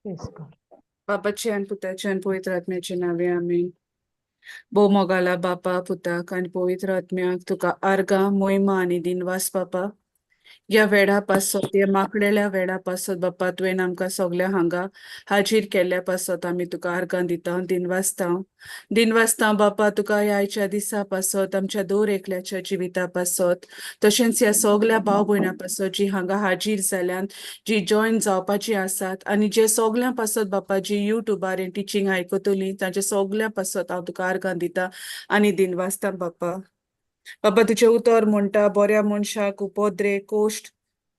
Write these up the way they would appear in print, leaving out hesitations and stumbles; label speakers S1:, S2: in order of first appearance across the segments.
S1: Praise God.
S2: बापाचे आणि पुताचे आणि पवित्र आत्म्याचे नावे आमेन. भोव मोगाला बापा पुताक आणि पवित्र आत्म्याक तुका आर्गां मोहिमा आणि दिनवास बापा. या वेळा पासत या माकलेल्या वेळा पासत बापा तुवें आमकां सगल्या हांगा हाजीर केल्ल्या पासत आमी तुका आर्गां दिता दिनवासता बापा तुका ह्या आयच्या दिसा पासत आमच्या दर एकल्याच्या जिविता पासत तशेंच ह्या सगल्या भाव भयणां पासत जी हांगा हाजीर जाल्यात जी जॉयन जावपाची आसात आनी जे सगल्या पासत बापा जी युट्यूबार टिचींग आयकतली तांच्या सगल्या पासत हांव तुका आर्गां दिता आनी दिनवासता बापा. बाबा तुझे उतर म्हणटा बऱ्या मनशाक उपद्रे कोश्ट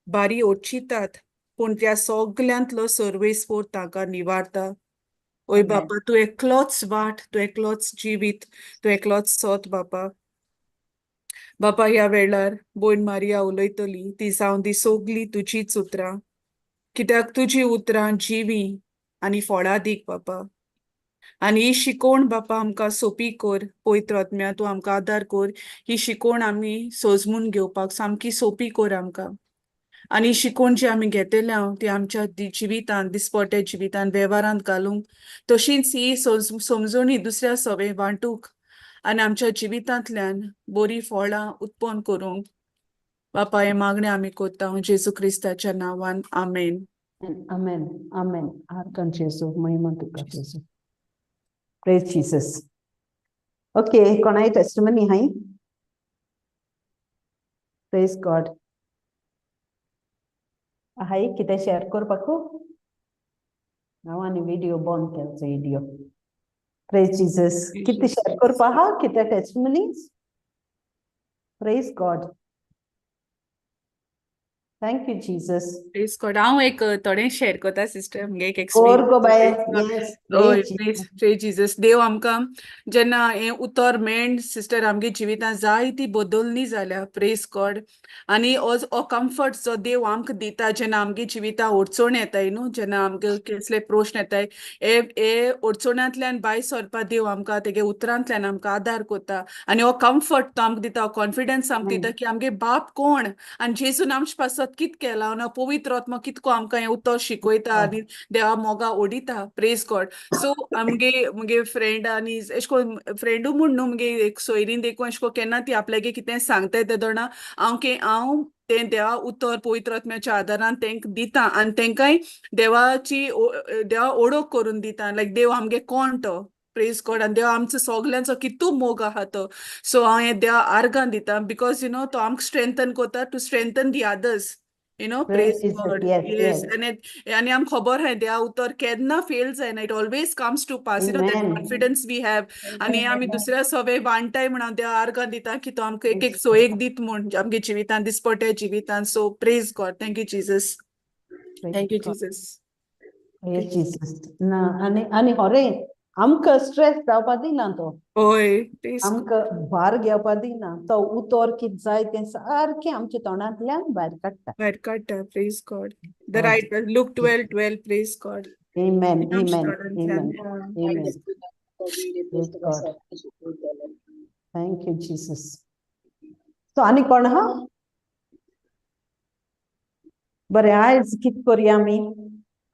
S2: बारी ओडचितात पूण त्या सगल्यांतलो सर्वेस्पोर ताका निवारता. ओय
S1: Amen.
S2: बापा तूं एकलोच वाट तूं एकलोच जिवीत तूं एकलोच सोत बापा. बापा ह्या वेळार भोइन मारिया उलयतली ती जावन ती सोगली तुजीच उतरां कित्याक तुजी उतरां जिवी आनी फळां दीक बापा. आनी ही शिकोवण बापा आमकां सोपी कर पवित्र आत्म्या तूं आमकां आदार कर ही शिकोवण आमी सोजमून घेवपाक सामकी सोपी कर आमकां. आनी शिकोवण जी आमी घेतल्या ती आमच्या जिवितांत दिसपट्या जिवितांत वेव्हारांत घालूंक तशींच ही समजणी दुसऱ्या सवे वांटूंक आनी आमच्या जिवितांतल्यान बरी फळां उत्पन्न करूंक बापा हे मागणें आमी कोत्ता जेजू क्रिस्ताच्या नांवान आमेन.
S1: Amen. Amen. Arkan Jesu. Mahima tuka Jesu. Praise Jesus. Okay, konai testimony hai. Praise God. Hai kita share kor paku. Nawani video bon kelsa video. Praise Jesus. Kita share kor paha kita testimonies. Praise God. Thank you, Jesus.
S2: Praise God. हांव एक थोडें share करता sister म्हणजे एक
S1: Kor ko baye.
S2: Experience.
S1: Yes.
S2: Praise Jesus. देव आमकां जेन्ना हें उतर मेळ्ळें सिस्टर आमगे जिवितांत जायती बदलनी जाल्या प्रेज गॉड. आनी हो कम्फर्ट जो देव आमकां दिता जेन्ना आमगे जिवितां अडचण येताय न्हू जेन्ना आमगे कसले प्रश्न येताय हे अडचणांतल्यान भायर सरपा देव आमकां तेगे उतरांतल्यान आमकां आदार करता आनी हो कम्फर्ट तो आमकां दिता कॉन्फिडन्स आमकां दिता की आमगे बाप कोण आनी जेजून आमचे पासत कित केला ना पवित्र आत्मा कितको आमकां हें उतर शिकयता आनी देवा मोगा ओडिता प्रेज गॉड. सो मुगे फ्रेंड आनी एशे कोन्न फ्रेंडू म्हूण न्हू मुगे एक सोयरीन देखून एशे कोन्न केन्ना ती आपल्यागे कितें सांगताय ते दोना हांव तें देवा उतर पवित्र आत्म्याच्या आदारान तेंक दिता आनी तेंकाय देवा ओळख करून दिता लायक देव आमगे कोण तो प्रेज गॉड आनी देव आमचो सगल्यांचो कितू मोग आहा तो. सो हांव हें देवा आर्गां दिता बिकॉज तो आमकां स्ट्रेंथन कोता to strengthen the others praise God. Yes आनी आमकां खबर आहाय देवा उतर केन्ना फेल जायना it always comes to pass that confidence we have आनी आमी दुसऱ्या सवे वांटाय म्हण हांव देवा आर्गां दिता की तो आमकां एक सोयेक दीत म्हूण आमगे जिवितांत दिसपट्या जिवितांत. So praise God. Thank you Jesus. Thank you Jesus.
S1: Praise Jesus. Na ani hore amka stress जावपा दिना तो.
S2: होय प्रेज
S1: आमकां भार घेवपा दिना तो उतर कित जाय तें सारकें आमच्या तोंडांतल्यान भायर काडटा.
S2: Praise God. The right look 12:12 praise God.
S1: Amen.
S2: आमच्या
S1: Amen.
S2: तोंडांतल्यान.
S1: Amen. Amen. Praise God. Thank you, Jesus. So ani कोण हा बरें आयज कित करया आमी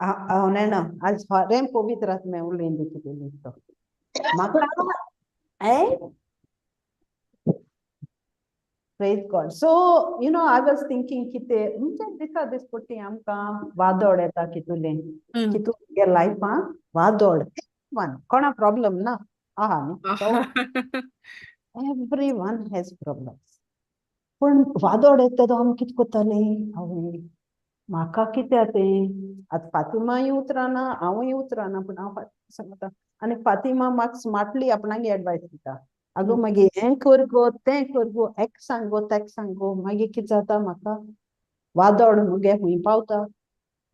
S1: हांव नेणा आज हरें पवित्र आत्म्या उलयन दितलें तो म्हाका Praise God. So, I was thinking कितें म्हणजे दिसपट्टी आमकां वादळ येता कितुलें कितू तुगे लायफान वादळ कोणा प्रॉब्लेम ना आहा न्ही एवरीवन हॅज प्रॉब्लेम्स पूण वादळ येता तो आमी कितें कोत्तालीं आवय म्हाका कितें तें आतां फातिमाय उतराना हांवूय उतराना पूण हांव सांगता आनी फातिमा म्हाका स्मार्टली आपणागे एडवायस दिता आगो मागीर हें कर गो तें कर गो एक सांग गो तेक सांग गो मागीर कितें जाता म्हाका वादळ मुगे खूंय पावता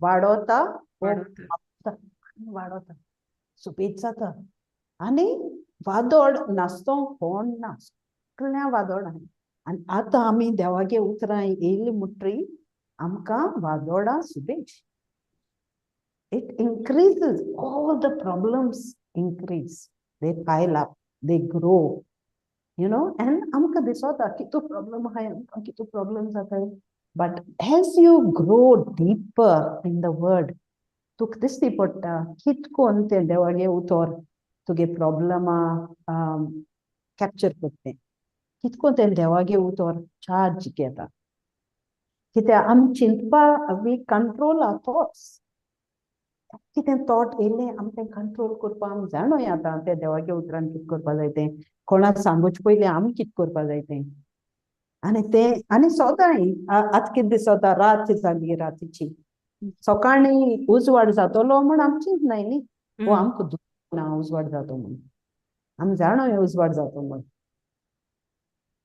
S1: वाडोता वाडोता सुबेज जाता आनी वादळ नासतो कोण ना सगळ्या वादळ आनी आतां आमी देवागे उतरां येयलीं म्हणटरी आमकां वादळां सुबेज it increases all the problems increase they pile up they grow and amka disota kitu problem hai amka kitu problem jata hai but as you grow deeper in the word तुका दिसती पडटा कितकोन ते देवागे उतर तुगे प्रॉब्लमा कॅप्चर करते कितकोन ते देवागे उतर charge घेता कित्याक आमी चिंतपा वी कंट्रोल आवर थॉट्स कितें थॉट येयलें आमी तें कंट्रोल करपा आमी जाणोय आतां ते देवागे उतरान कितें करपा जाय तें कोणाक सांगोच पयलीं आमी कितें करपा जाय तें आनी सोदांय आतां कितें दिसता रात जाली रातीची सकाळी उजवाड जातलो म्हण आमी चिंतनाय न्ही वो आमकां ना उजवाड जातो म्हण आमी जाणोय उजवाड जातो म्हण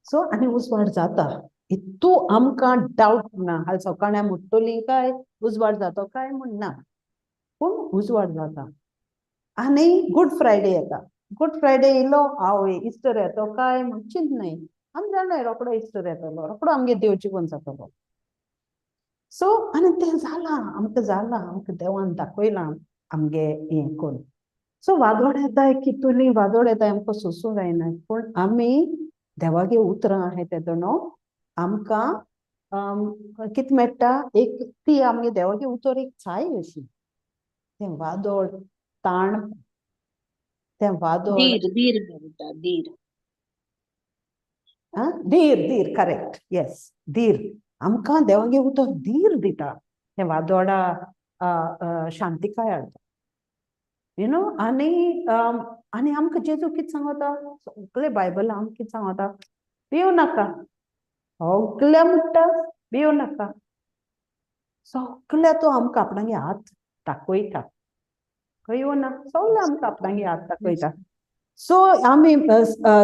S1: सो आनी उजवाड जाता इतू आमकां डावट ना हाल सकाळी आमी उठ्ठोलीं काय उजवाड जातो काय म्हण ना पूण उजवाड जाता आनी गुड फ्रायडे येता गुड फ्रायडे येयलो आवय इस्टर येतो काय म्हण चिंतनाय आमी जाणाय रोकडो इस्टर येतलो रोकडो आमगे देव जिवोन जातलो सो आनी तें जालां आमकां देवान दाखयलां आमगे हें कोन्न सो वादोळ येताय कितुली वादोळ येताय आमकां सोंसूंक जायना पूण आमी देवागे उतरां आहाय तेदो न्हू आमकां कितें मेळटा एक ती आमगे देवागे उतर एक चाय अशी तें वादोळ ताण तें वादोळ
S3: धीर म्हणटा धीर
S1: धीर करेक्ट येस धीर आमकां देवागे उतर धीर दिता तें वादोळा शांतिकाय हाडटा यू नो आनी आमकां जेजू कितें सांगता सगळे बायबल आमकां कितें सांगता भियो नाका सगळ्या म्हणटा भियो नाका सगळ्या तो आमकां आपणागे हात दाखयता कळ्ळो ना सगळें आमकां आपणागे हात दाखयता सो आमी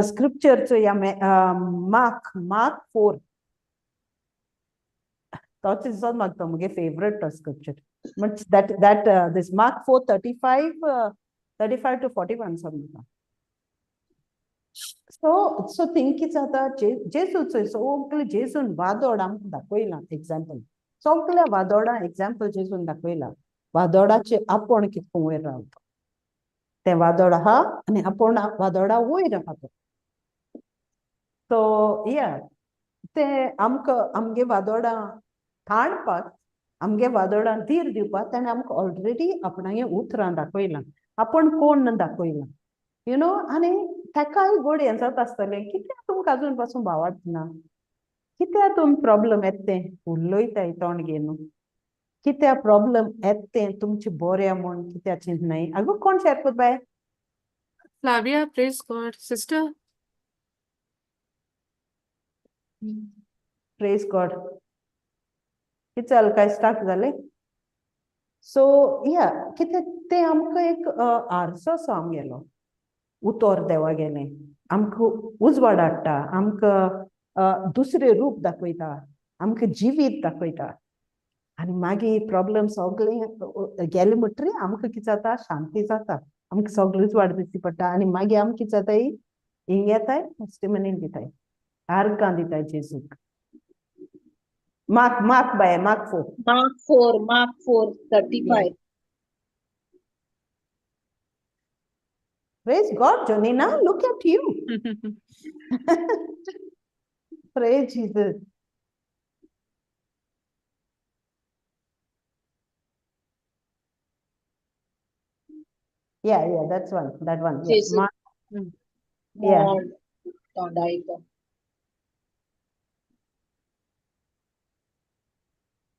S1: स्क्रिप्चरचो या मार्क 4 तोच दिसता म्हाका तो म्हगे फेवरेट तो scripture But that this Mark 4:35 to 41 something. So think it's आता जेसूचो सगळे जेसून वादोड आमकां दाखयलां एक्झाम्पल सगळ्या वादोडा एक्झाम्पल जेसून दाखयलां वादोडाचे आपोण कितको वयर रावता तें वादोड आहा आनी आपोण वादोडा वयर आहा तो सो या तें आमकां आमगे वादोडा थाणपाक आमगे वादोडान धीर दिवपाक ताणें आमकां ऑलरेडी आपणागे उतरां दाखयलां आपूण कोण दाखयलां यू नो आनी ताकाय गोड हें जाता आसतलें कित्याक तुमकां आजून पासून भावार्थना कित्याक तुमी प्रॉब्लम येता तें उलयताय तोंड घेवन कित्याक प्रॉब्लम येता तें तुमचें बोरें म्हूण कित्याक चिंतनाय आगो कोण शेअर कोत बाय
S2: Flavia, praise God. Sister?
S1: Praise God कितें जालें काय स्टार्ट जालें सो या कित्याक तें आमकां एक आरसो असो आमगेलो उतर देवा गेलें आमकां उजवाड हाडटा आमकां दुसरें रूप दाखयता आमकां जिवीत दाखयता आनी मागीर प्रॉब्लम सगळें गेलें म्हणटरी आमकां कितें जाता शांती जाता आमकां सगळें उजवाड दिसची पडटा आनी मागीर आमी कितें जाताय हिंग येताय टेस्टिमनी दिताय आर्गां दिताय जेजूक Mark by Mark 4.
S3: Mark 4:35.
S1: Praise God, Jonina. Look at you. Praise Jesus. Yeah, that's one. That one. Yeah.
S3: Jesus.
S1: Yeah.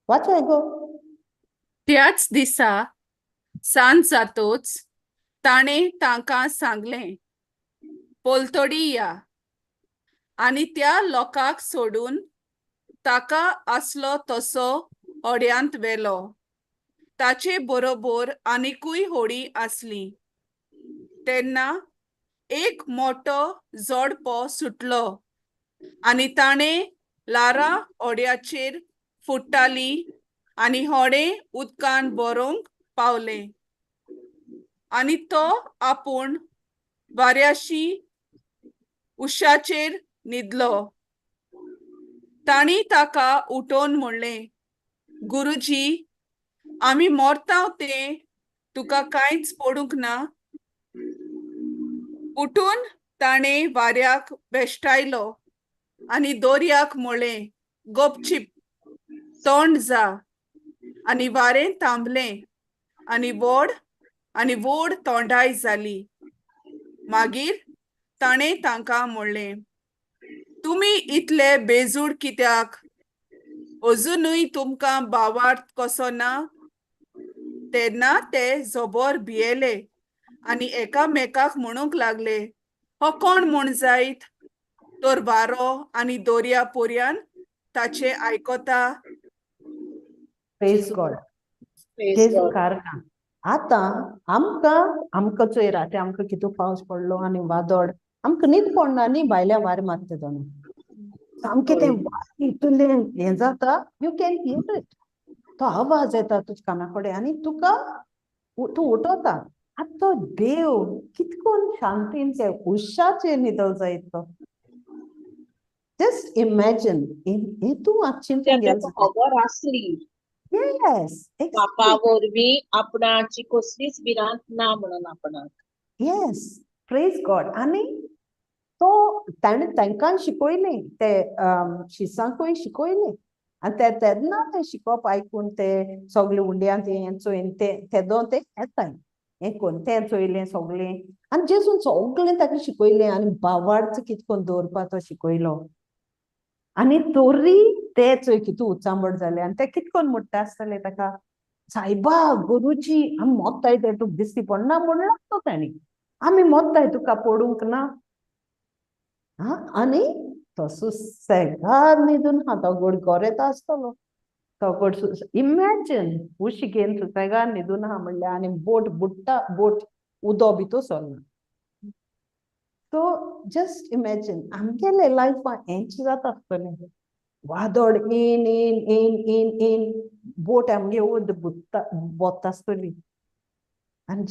S1: Watch I go.
S2: त्याच दिसा सांज जातोच ताणें तांकां सांगलें पोलतोडी या आनी त्या लोकांक सोडून ताका आसलो तसो ओड्यांत व्हेलो ताचे बरोबर आनिकूय होडी आसली तेन्ना एक मोठो जोडपो सुटलो आनी ताणें लारां ओड्याचेर फुट्टालीं आनी होडें उदकान भरोंक पावलें आनी तो आपूण वाऱ्याशी उशाचेर न्हिदलो तांणी ताका उठोवन म्हणलें गुरुजी आमी मोरतांव तें तुका कांयच पडूंक ना उठून ताणें वाऱ्याक बेश्टायलो आनी दोर्याक म्हणलें गोपचीप तोंड जा आनी वारें थांबलें आनी व्हड तोंडाय जाली. मागीर ताणें तांकां म्हणलें, तुमी इतले बेजूड कित्याक? अजुनूय तुमकां भावार्थ कसो ना? तेन्ना ते जोबोर भियेले आनी एकामेकाक म्हणूंक लागले, हो कोण म्हूण जायत? तर वारो आनी दर्या पोरयान ताचे आयकोता.
S1: Praise God.
S3: Praise
S1: जेजू
S3: God.
S1: कारका. आता आमकां चोय राती आमकां कितू पावस पडलो आनी वादळ आमकां न्हीद पडना न्ही भायल्या वारें मारता जाणू. सामकें तें इतलें हें जाता, यू कॅन हियर इट. तो आवाज येता तुज्या काना कडेन आनी तुका तूं उठोता. आतां तो देव कितकोन शांतीन ते हुशाचे न्हिदल जायत तो. जस्ट इमॅजिन तूं आतां चिंतून
S3: तेका
S1: गेल.
S3: खबर आसली
S1: येस
S3: बापा वरवीं आपणाची कसलीच भिरांत ना म्हणून आपणाक.
S1: Yes praise God. आनी तो ताणें तांकां शिकयलें ते शिसांकूय शिकयलें आनी ते तेन्ना तें शिकोवप आयकून ते सगळे उंड्यांत हें चोयन ते दोन ते येताय हें कोन्न तें चोयलें सगळें आनी जेजून सगळें ताका शिकयलें आनी भावार्थ कितकोन दवरपा तो शिकयलो. आनी तोरी ते चोय कितू उचांबड जालें आनी ते कितकोन म्हणटा आसतले ताका, सायबा गुरुजी आमी मोत्ताय ते तुका दिसती पडना म्हणलो तो ताणी. आमी मोत्ताय तुका पडूंक ना. आनी तो सुसेगाद न्हिदून हा तो गोड गोरेता आसतलो. तो गोड इमॅजिन उशिकेन सुसेगाद न्हिदून हा म्हणल्यार आनी बोट बुडटा बोट उदो भितू सरना. सो जस्ट इमॅजिन आमगेले लायफान हेंच जाता आसतलें. वादळ इन इन इन इन इन बोट आमगे उद बोत्ता आसतली आनी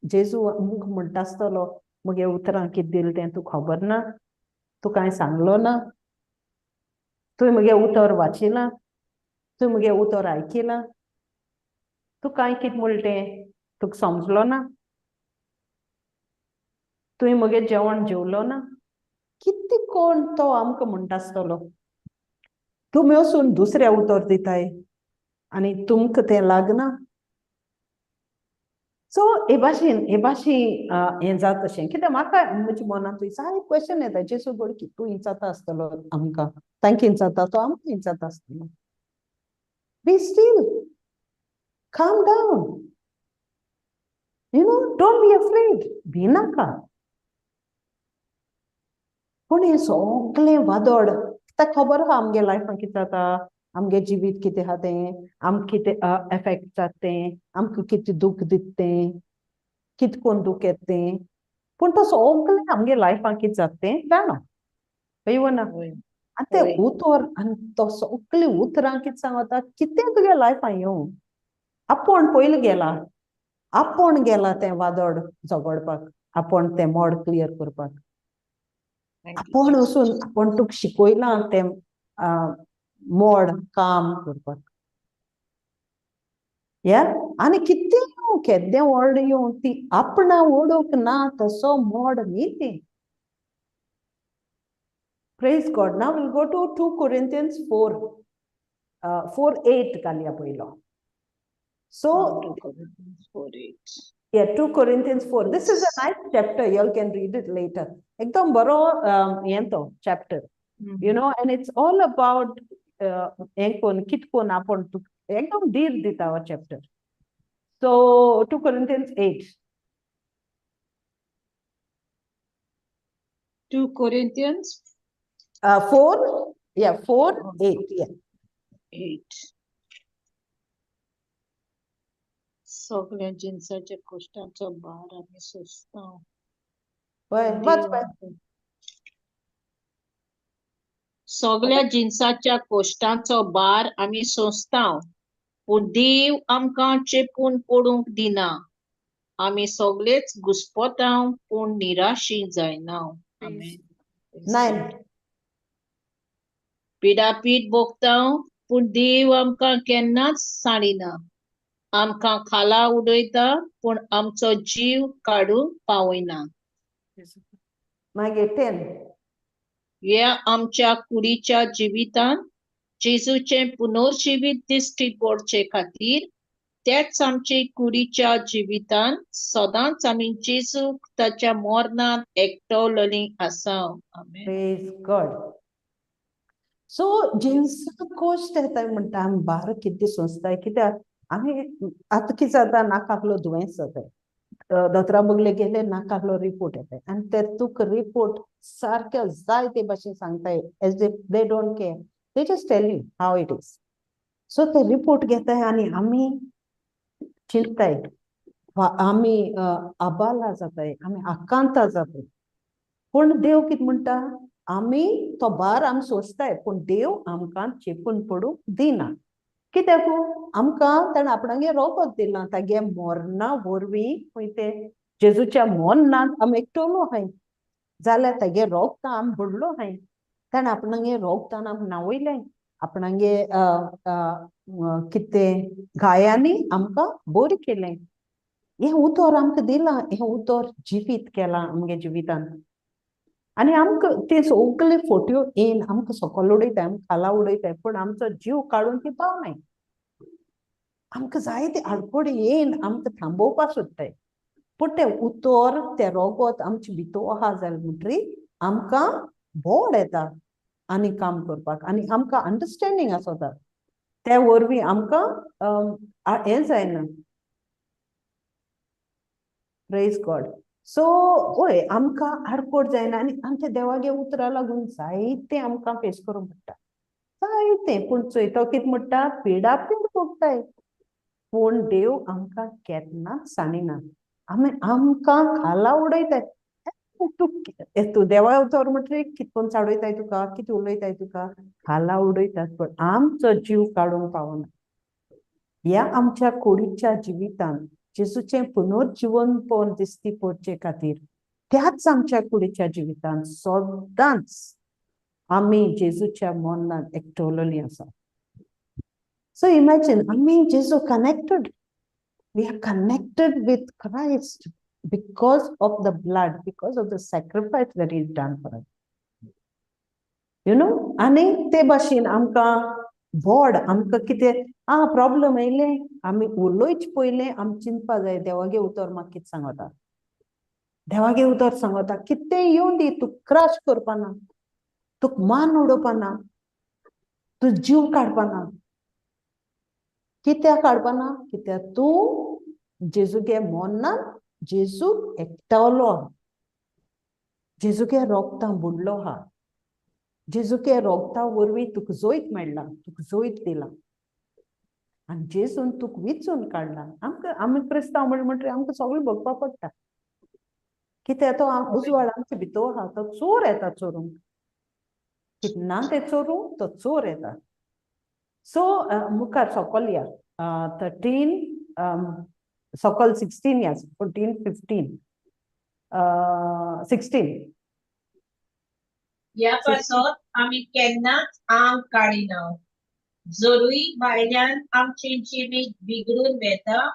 S1: जेजू आमकां म्हणटा आसतलो, मुगे उतरां कितें दिलें तें तुका खबर ना? तूं कांय सांगलो ना? तुवें मुगे उतर वाचिलां? तुवें मुगे उतर आयकिलां? तूं कांय कितें म्हणलें तें तुका समजलो ना? तुवें मुगे जेवण जेवलो ना? कितें कोण तो आमकां म्हणटा आसतलो. तुमी वचून दुसऱ्या उतर दिताय आनी तुमकां तें लागना. सो हे भाशेन हें जाता तशें कित्याक म्हाका म्हज्या मनांतूय सारकें क्वेश्चन येता, जेजू गोड कितू हिंचाता आसतलो आमकां. तांकां हिंचाता तो आमकां हिंचाता आसतलो. Be still, calm down, don't be afraid. भिनाका. पूण हें सगळें वादळ ताका खबर आहा आमगे लायफान कितें जाता, आमगे जिवीत कितें आहा तें, आमकां कितें एफेक्ट जाता तें, आमकां कितें दूख दिता तें, कितें कोन्न दूख येता तें. पूण तो सगळें आमगे लायफान कितें जाता तें जाणा. ना आनी तें उतर आनी तो सगळें उतरां कितें सांगता, कितें तुगे लायफान येवं आपूण पयलीं गेला तें वादळ झगडपाक, आपूण तें मोड क्लियर करपाक. आपूण वचून आपूण तुका शिकयलां तें मोड काम करपाक. या आनी कितें येवं केद्दें व्हड येवं ती आपणा ओडूंक ना तसो मोड न्ही ती. Praise God. Now we'll go to 2 Corinthians 4:8 घालया पयलो. So
S3: 2 Corinthians 4:8.
S1: yeah, 2 Corinthians 4. This is a nice chapter. You all can read it later. Ekdam baro yento chapter. And it's all about kitkon apon ekdam deer dita our chapter. So 2 Corinthians 8.
S3: 2 Corinthians
S1: 4. Yeah, 4:8. Yeah.
S3: 8. सगळ्या जिन्साच्या कश्टांचो भार आमी सोंसता. सगळ्या जिन्साच्या कश्टांचो भार आमी सोंसता, पूण देव आमकां चेपून पडूंक दिना. आमी सगळेच घुस्पतांव पूण निराशी जायना. आमेन.
S1: 9.
S3: पिडापीड भोगतांव पूण देव आमकां केन्नाच साडिना. आमकां खाला उडयता पूण आमचो जीव काडूंक पावयना.
S1: मागीर 10.
S3: ह्या आमच्या कुडीच्या जिवितांत जेजूचे पुनर्जीवीत दिश्टी पडचे खातीर तेच आमचे कुडीच्या जिवितांत सदांच आमी जेजूक ताच्या मरणांत एकटवलेली आसा. आमेन.
S1: Praise God. सो जेन्ना कश्ट येता म्हणटा आमी बार कितें सोंसताय कित्याक आमी आतां कितें जाता नाकालो दुयेंस जाताय दोतोरा बगले गेले नाकालो रिपोर्ट येताय आनी तेतूक रिपोर्ट सारके जाय ते भाशेन सांगताय as if they don't care they just tell you how it is. So ते रिपोर्ट घेताय आनी आमी चिंताय आमी आबाला जाताय आमी आकांता जाताय. पूण देव कितें म्हणटा आमी तो बार आमी सोंसताय पूण देव आमकां चेपून पडूंक दिना. कित्याक आमकां ताणें आपणागे रोगत दिलां तागे मरणा वरवीं खंय ते जेजूच्या मरणांत आमी एकटलो आहाय जाल्यार तागे रोगतां आमी बुडलो आहाय. ताणें आपणागे रोगतान आमी न्हावयलें आपणागे कितें गायांनी आमकां बरें केलें. हें उतर आमकां दिलां हें उतर जिवीत केलां आमगे जिवितांत. आनी आमकां ते सगळे फोट्यो येवन आमकां सकयल उडयताय आमकां खाला उडयताय पूण आमचो जीव काडून ती पावनाय. आमकां जायते आडकोडी येवन आमकां थांबोवपाक सोदताय पूण तें उतर तें रोगत आमचे भितर आहा जाल्यार म्हणटरी आमकां बोड येता आनी काम करपाक आनी आमकां अंडरस्टँडींग आसता त्या वरवीं आमकां हें जायना. Praise God. सो ओय आमकां आडकोड जायना आनी आमच्या देवागे उतरा लागून जायते आमकां फेस करूंक पडटा जायते. पूण चोय तो कितें म्हणटा पिडा पीड भोगताय पूण देव आमकां केन्नाच साणिना. आमकां खाला उडयताय तूं देवा उतर म्हणटरी कितकोन चाडयताय तुका कितें उलयताय तुका खाला उडयतात पूण आमचो जीव काडूंक पावना. ह्या आमच्या कुडीच्या जिवितांत जेजूचें पुनर्जीवन दिसती पडचे खातीर त्याच आमच्या कुडीच्या जिवितांत सदांच आमी जेजूच्या मरणांत एकटवलेलीं आसा. सो इमॅजिन आमी जेजू connected we are connected with Christ because of the blood, because of the sacrifice that is done for us. You know, आनी ते भाशेन आमकां बोड आमकां कितें प्रॉब्लम येयले आमी उलोयच पयलें आमी चिंतपा जाय देवागे उतर म्हाका कितें सांगता. देवागे उतर सांगता कितें येवन दी तूं क्रश करपाना तुक मान उडोवपाना तूं जीव काडपाना. कित्याक काडपाना कित्याक तूं जेजूगे मरणांत जेजू एकटवलो आहा जेजूगे रोगतां बुडलो आहा जेजूगे रोगता वरवीं तुका जोयत मेळ्ळा तुका जोयत दिला आनी जेजून तुका विचून काडला. आमी क्रिस्तांव म्हणटरी आमकां सगळें भोगपाक पडटा कित्याक तो उजवाड आमचे भितर आहा तो चोर येता चोरूंक कितें ना तें चोरूंक तो चोर येता. सो मुखार सकयल या 13 सकयल 16 या 14 15 16
S3: ह्या पासत आमी केन्नाच आंग काडिना जरूय भायल्यान आमचे जिवीत बिगडून वेता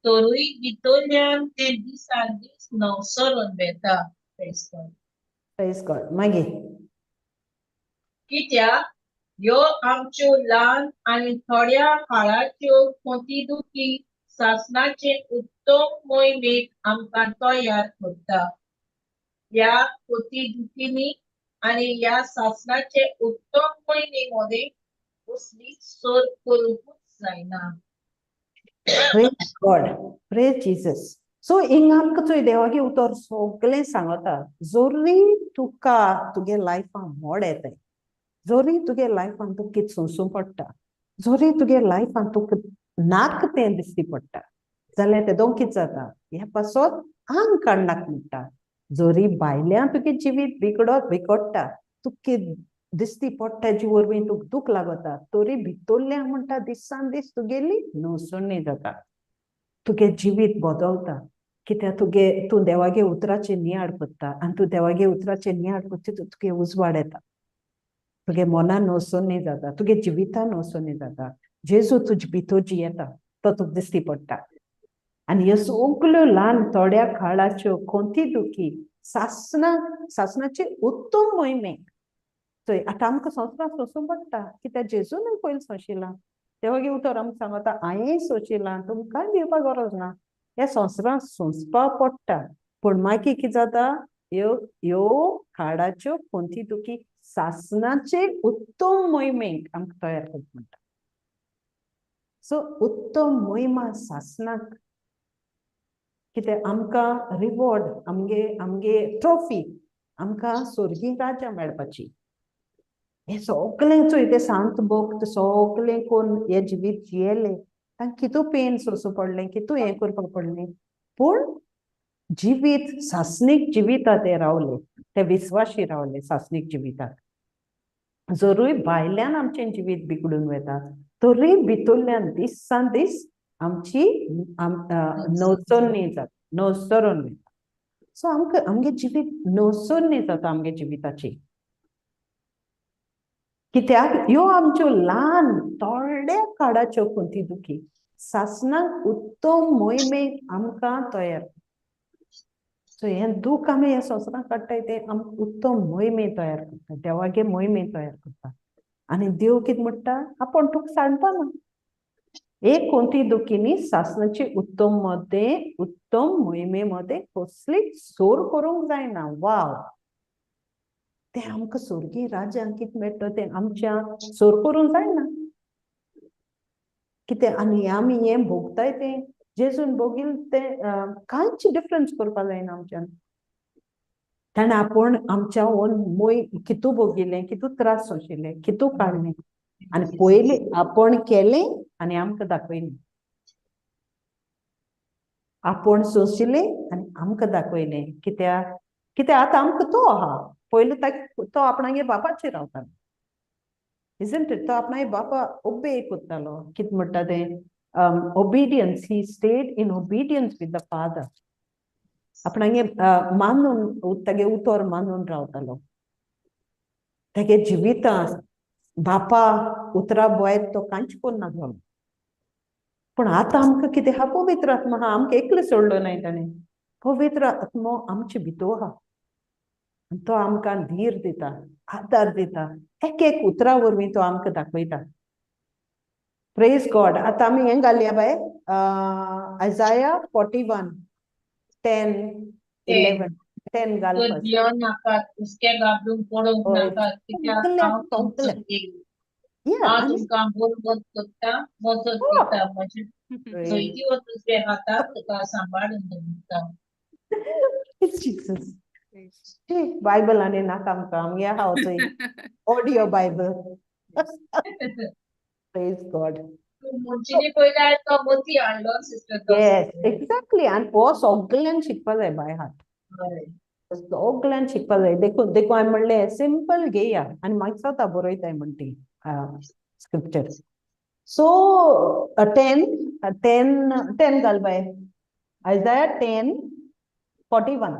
S3: तरूय भितरल्यान ते दिसान दीस नवसरून वेता.
S1: Praise God. मागीर
S3: कित्याक ह्यो आमच्यो ल्हान आनी थोड्या काळाच्यो खोंतीदुखी सासणाचे उत्तम मोहिमेक आमकां तयार करता. ह्या खोंतीदुखींनी आनी ह्या सासणाचे उत्तम मोहिमे मदें कसली सोर करूंकूच जायना.
S1: Praise God. Praise Jesus. So हिंग आमकां चोय देवागे उतर सगळें सांगता जोरी तुका तुगे लायफान मोड येताय जोरी तुगे लायफान तुका कितें सोंसूं पडटा जोरी तुगे लायफान तुका नाक तें दिसती पडटा जाल्यार तेदो कितें जाता ह्या पासत आंग काडनाक म्हणटा. जोरी भायल्यान तुगे जिवीत बिगडटा तुका दिसती पडटा जी वरवीं तुका दूख लागता तरी भितरल्यान म्हणटा दिसान दीस तुगेली नवसणी जाता तुगे जिवीत बदलता कित्याक तूं देवागे उतराचे नियाड करता आनी तूं देवागे उतराचे नियाड करता तुगे उजवाड येता तुगे मनान नवसणी जाता तुगे जिवितान नवसणी जाता जेजू तुजे भितर जी येता तो तुका दिसती पडटा. आनी ह्यो सगल्यो ल्हान थोड्या काळाच्यो खोंती दुखी सासणाचे उत्तम मोहिमे चोय आतां आमकां संवसारांत सोंसूं पडटा कित्याक जेजून पयलीं सोंशिलां तेव्हा की उतर आमकां सांगता हांवें सोचिलां तुमकां कांय दिवपाक गरज ना ह्या संवसारांत सोंसपाक पडटा पूण मागीर कितें जाता ह्यो काडाच्यो पोंती सासणाचे उत्तम मोहिमेक आमकां तयार करता म्हणटा सो उत्तम मोहिमा सासणाक कितें आमकां रिवॉर्ड आमगे ट्रॉफी आमकां स्वर्गीय राज्य मेळपाची हे सगळें चोय ते सांत भक्त सगळें कोण हे जिवीत जियेले तांकां कितू पेन सोंसू पडलें कितू हें करपाक पडलें पूण जिवीत सासणीक जिवितात ते रावले ते विस्वाशी रावले सासणीक जिविताक जरूय भायल्यान आमचें जिवीत बिगडून वता तरी भितरल्यान दिसान दीस आमची नवचोरणी जाता नवसरून वता सो आमगे जिवीत नवचोरणी जाता आमगे जिविताची कित्याक ह्यो आमच्यो ल्हान थोड्या काळाच्यो पोंती सासणाक उत्तम मोहिमेक आमकां तयार सो हें दूख आमी ह्या संवसारांत काडटाय ते आमकां उत्तम मोहिमे तयार करता देवागे मोहिमे तयार करता आनी देव कितें म्हणटा आपूण तुका सांडपाना एक कोणती दुखींनी सासणाची उत्तम मोहिमे मध्ये कसली सोर करूंक जायना वाव ते आमकां स्वर्गीय राज्यान कितें मेळटा ते आमच्या सोर करूंक जायना कितें आनी आमी हें भोगताय तें जेजून भोगिल ते कांयच डिफरन्स करपाक जायना आमच्यान ताणें आपूण आमच्या ओन मोय कितू भोगिल्लें कितू त्रास सोंशिल्ले कितू काडलें आनी पयलीं आपूण केलें आनी आमकां दाखयलें आपूण सोंशिल्लें आनी आमकां दाखयलें कित्याक आतां आमकां तो आहा पयलीं तो आपणागे बापाचेर रावतालो isn't it तो आपणागे बापा ओबे करतालो कितें म्हणटा तें obedience he stayed in obedience with the father आपणागे मानून तेगे उतर मानून रावतालो तेगे जिवितांत बापा उतरा भायर तो कांयच करना जालो पूण आतां आमकां कितें आहा पवित्र आत्मा आहा आमकां एकलें सोडलो नाय ताणें पवित्र आत्मो आमचे भितर आहा आनी तो आमकां धीर दिता आदार दिता एक उतरा वरवीं तो आमकां दाखयता प्रेज गॉड आतां आमी हें घालया बाय आयजाया 41 10 11 10 घाल
S3: तो
S1: फर्स्ट
S3: दियो नाका उसके गाबडून पडोवंक
S1: हय
S3: नाका कित्याक
S1: सगळ्याक
S3: हांव तुमचो
S1: सगळ्याक
S3: देव
S1: या
S3: हांव
S1: आनी
S3: तुमकां बोल करता मजत दिता म्हजे जैती व तुजे हाताक तुका सांबाळून दवरता
S1: Jesus बायबल आनी नाका आमकां आमी आहा चोय ऑडियो बायबल प्रेज गॉड
S3: मुंचिनी पयला तो मोती हाडलो सिस्टर तो
S1: येस एक्झॅक्टली आनी हो सगळ्यांक शिकपा जाय बाय हार्ट सगळ्यांक शिकपा जाय देखून हांवें म्हणलें सिंपल घेया आनी मागीर स्वता बरयताय म्हण ती स्क्रिप्चर सो 10 घाल bye आयजाया 10 41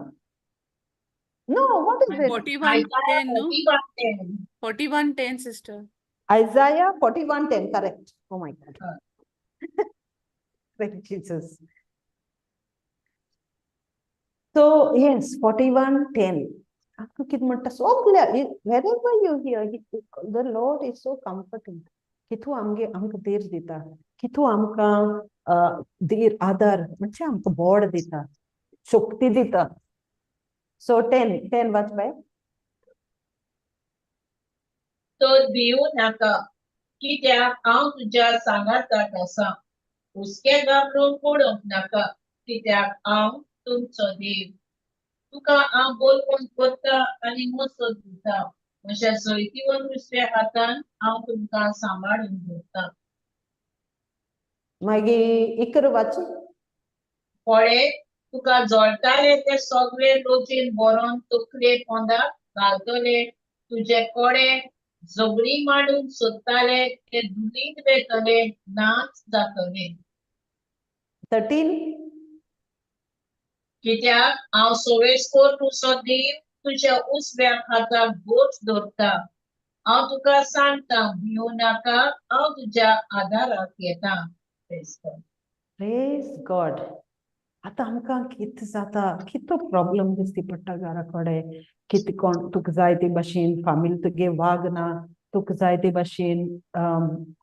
S1: No, what is it?
S2: 41:10, no?
S3: 41:10.
S2: 41:10, sister.
S1: Isaiah 41:10, correct. Oh my God. Thank you, Jesus. So, yes, 41:10. Wherever you hear, the Lord is so comforting. कितू आमकां धीर दिता कितू आमकां धीर आदार म्हणजे आमकां बोड दिता शक्ती दिता सो 10 वाच बाय
S3: तो भिवू नाका कित्याक हांव तुज्या सांगाताक आसा हुस्के गाबडून पडोवंक नाका कित्याक हांव तुमचो देव तुका हांव बोलवून करता आनी मजत दिता म्हज्या जैतीवन दुसऱ्या हातान हांव तुमकां सांबाळून दवरता
S1: मागीर इकर वाच
S3: पळय तुका जोडटाले ते सगळे लोचेन बरोवन तकले पोंदाक घालतले तुजे कोडे झगडी मांडून सोदताले ते धुलीत वेतले नाच जातले
S1: 13
S3: कित्याक हांव सोवेस्कोर तुजो देव तुज्या उजव्या हाताक बोट दवरता हांव तुका सांगता भिवू नाका हांव तुज्या आदाराक येता
S1: प्रेज गॉड आतां आमकां कितें जाता कितलो प्रॉब्लेम दिसती पडटा घरा कडेन कितें कोण तुका जाय ते भाशेन फामील तुगे वागना तुका जाय ते भाशेन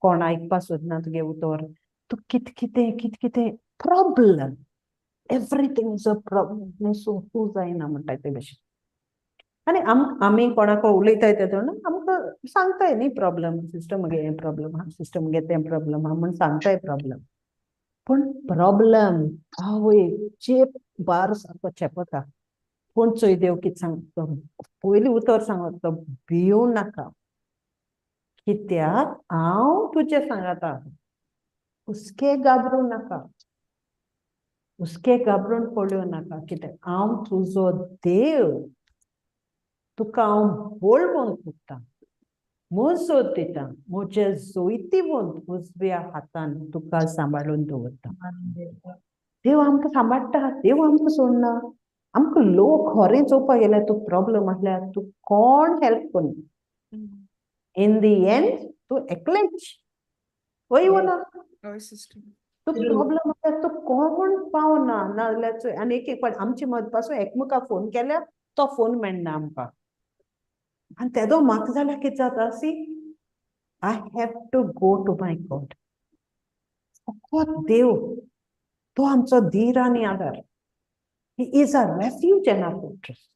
S1: कोण आयकपा सोदना तुगे उतर तू कितें problem everything is a problem सोंपू जायना म्हणटा ते भाशेन आनी आमी कोणाक उलयताय तेदोन आमकां सांगताय न्ही प्रॉब्लम सिस्टर म्हगे हें प्रॉब्लम आहा सिस्टर म्हगे तें प्रॉब्लम आहा म्हण सांगताय प्रॉब्लम पूण प्रॉब्लम आवय चेप बार सारको चेपता पूण चोय देव कितें सांगता पयलीं उतर सांगता भिवू नाका कित्याक हांव तुजें सांगता हुस्के घाबरूं नाका हुस्के घाबरून पडूं नाका कित्याक हांव तुजो देव तुका हांव बोळवंत कोत्ता मोजत दिता म्हजे जोयतीवंत उजव्या हातान तुका सांबाळून दवरता देव आमकां सांबाळटा देव आमकां सोडना आमकां लोक खरें चोवपाक गेल्यार तूं प्रॉब्लम आसल्यार तूं कोण हेल्प करना इन दी एंड तूं एकलेंच वय ना
S2: हय सिस्टर
S1: तूं प्रॉब्लम आसल्यार तूं कोण पावना नाजाल्यार आनी एक फावट आमचे मदपासून एकमेकाक फोन केल्यार तो फोन मेळना आमकां आनी तेदो म्हाका जाल्यार कितें जाता see I have to go to my God फकत देव तो आमचो धीर आनी आदार he is a refuge and a fortress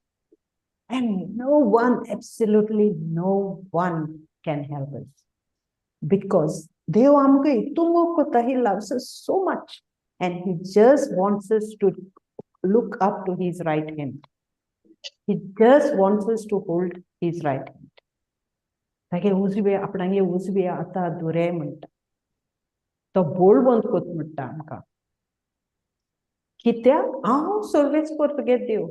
S1: and no one, absolutely no one can help us because Dev amke itumo kota, he loves us so much and he just wants us to look up to his right hand. He just wants us to hold his right hand. ताके उजवे आपणागे उजवे आता दुरे म्हणटा तो बोळवंत कोत म्हणटा आमकां कित्याक हांव सर्वेस कर तुगे देव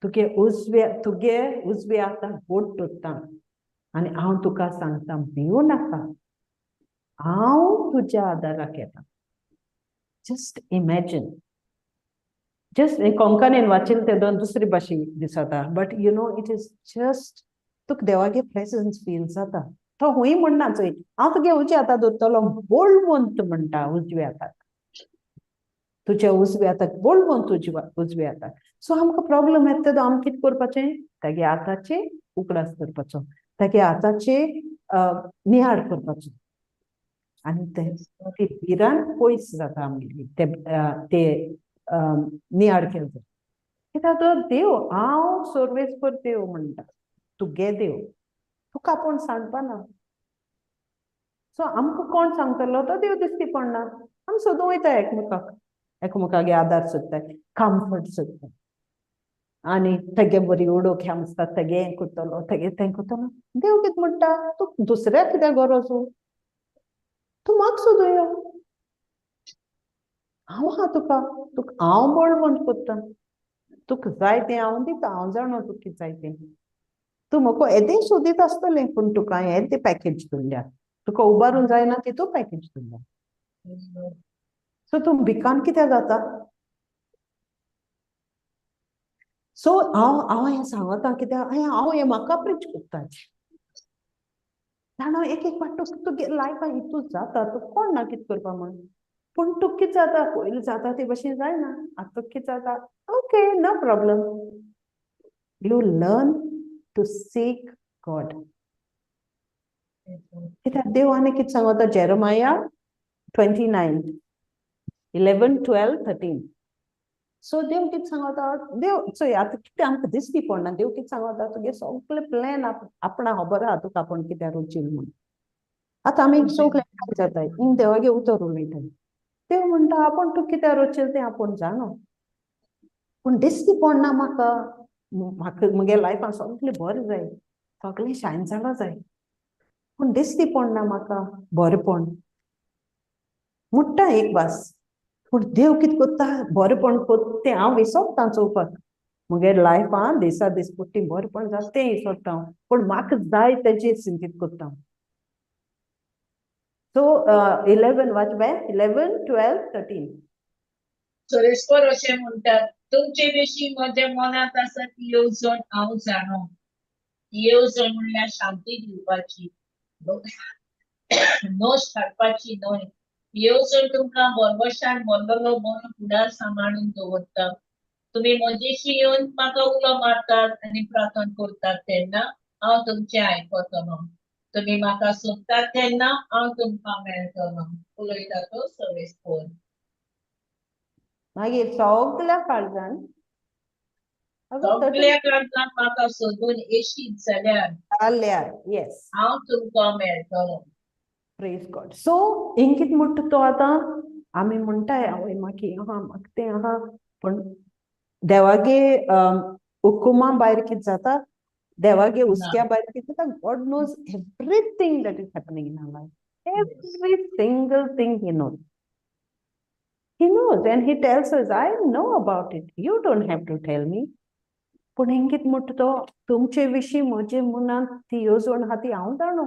S1: तुगे उजवे आतां बोट दवरता आनी हांव तुका सांगता भिवू नाका हांव तुज्या आदाराक येता जस्ट इमॅजिन जस्ट कोंकणीन वाचीन ते दोन दुसरी भाशे दिसता but you know it is just तुका देवागे प्रेझन्स फील जाता तो हूंय म्हणना चोय हांव तुगे उजवे हाताक दवरतलो बोळवंत म्हणटा उजवे हाताक तुज्या उजवे हाताक बोळवंत उजवे हाताक सो आमकां प्रॉब्लम येता तेदो आमी कितें करपाचें तेगे हाताचे उगडास करपाचो तेगे हाताचे नियाळ करपाचो आनी ते भिरान पयस जाता आमगेली ते नियाळ केले जाल्यार कित्याक तो देव हांव सर्वेस्पर देव म्हणटा तुगे देव तुका आपूण सांगपाना सो आमकां कोण सांगतलो तो देव दिसती पडना आमी सोदूं वयता एकामेकागे आदार सोदताय कम्फर्ट सोदताय आनी तेगे बरी उडोवक हें आसता तेगे हें करतलो तेगे तें करतलो देव कितें म्हणटा तूं दुसऱ्याक कित्याक गरजू तूं म्हाका सोदूं यो हांव आहा तुका हांव बोळवंत कोत्ता तुका जाय तें हांव दिता हांव जाणा तुका कितें जाय तें तूं म्हाका येदें सोदीत आसतलें पूण तुका येदें पॅकेज दिल्ल्या तुका उबारून जायना तितू पॅकेज दिल्ल्या सो तूं भिकान कित्याक जाता सो हांव हें सांगता कित्याक हांव हें म्हाका प्रीच कोत्ता जाणा एक फावट तुगे लायफान हितू जाता तूं कोण ना कितें करपा म्हण पूण तुका कितें जाता पयलीं जाता ते भशेन जायना आतां तुका कितें जाता okay no problem you learn to seek God कित्याक देव आनी कितें सांगता जेरमाया 29 11 12 13 सो देव कितें सांगता देव चोय आतां कितें आमकां दिसती पडना देव कितें सांगता तुगे सगळे प्लॅन आपणा खबर आहा तुका आपूण कित्याक रचील म्हूण आतां आमी सगळे जाताय इन देवागे उतर उलयताय देव म्हणटा आपूण तुका कित्याक रचील तें आपूण जाणो पूण दिसती पडना म्हाका म्हगे लायफान सगळें बरें जाय सगळें शायन जालां जाय पूण दिसती पडना म्हाका बरेंपण मुट्टा एक वास पूण देव कितें कोत्ता बरेंपण कोत्ता तें हांव विसरता चोवपाक म्हगे लायफान दिसा दीस पट्टी बरेंपण जाता तें विसरता हांव पूण म्हाका जाय तेजेर चिंतीत कोत्ता सो 11 वाच बाय 11 12 13
S3: सुरेश्वर अशें म्हणटात तुमचे विशीं म्हज्या मनांत आसा ती येवजण हांव जाणो येवजण म्हणल्यार शांती दिवपाची नोश हाडपाची न्हय येवजण तुमकां बरबशान बल्लोलो बरो फुडार सांबाळून दवरता तुमी म्हजेशी येवन म्हाका उलो मारतात आनी प्रार्थना करतात तेन्ना हांव तुमचें आयकतलों तुम्ही म्हाका सोदतात तेन्ना हांव तुमकां मेळटलो. उलयता तो सवेस्कोर.
S1: मागीर सगल्या काळजान
S3: सगळ्या काळजान म्हाका सोदून येशीत जाल्यार
S1: येस
S3: हांव तुमकां मेळटलो.
S1: Praise God. सो हिंग कित म्हणटा तो आतां आमी म्हणटाय आवय म्हाका हें आहा म्हाका तें आहा, पण देवागे हुकुमा भायर कितें जाता, देवागे हुस्क्या भायर कितें जाता, God knows everything that is happening in our life. Every single thing he knows. He knows and he tells us, I know about it. You don't have to tell me. पण हिंग कित म्हणटा तो, तुमचे विशीं म्हजे मनांत ती येवजण आहा ती हांव जाणो.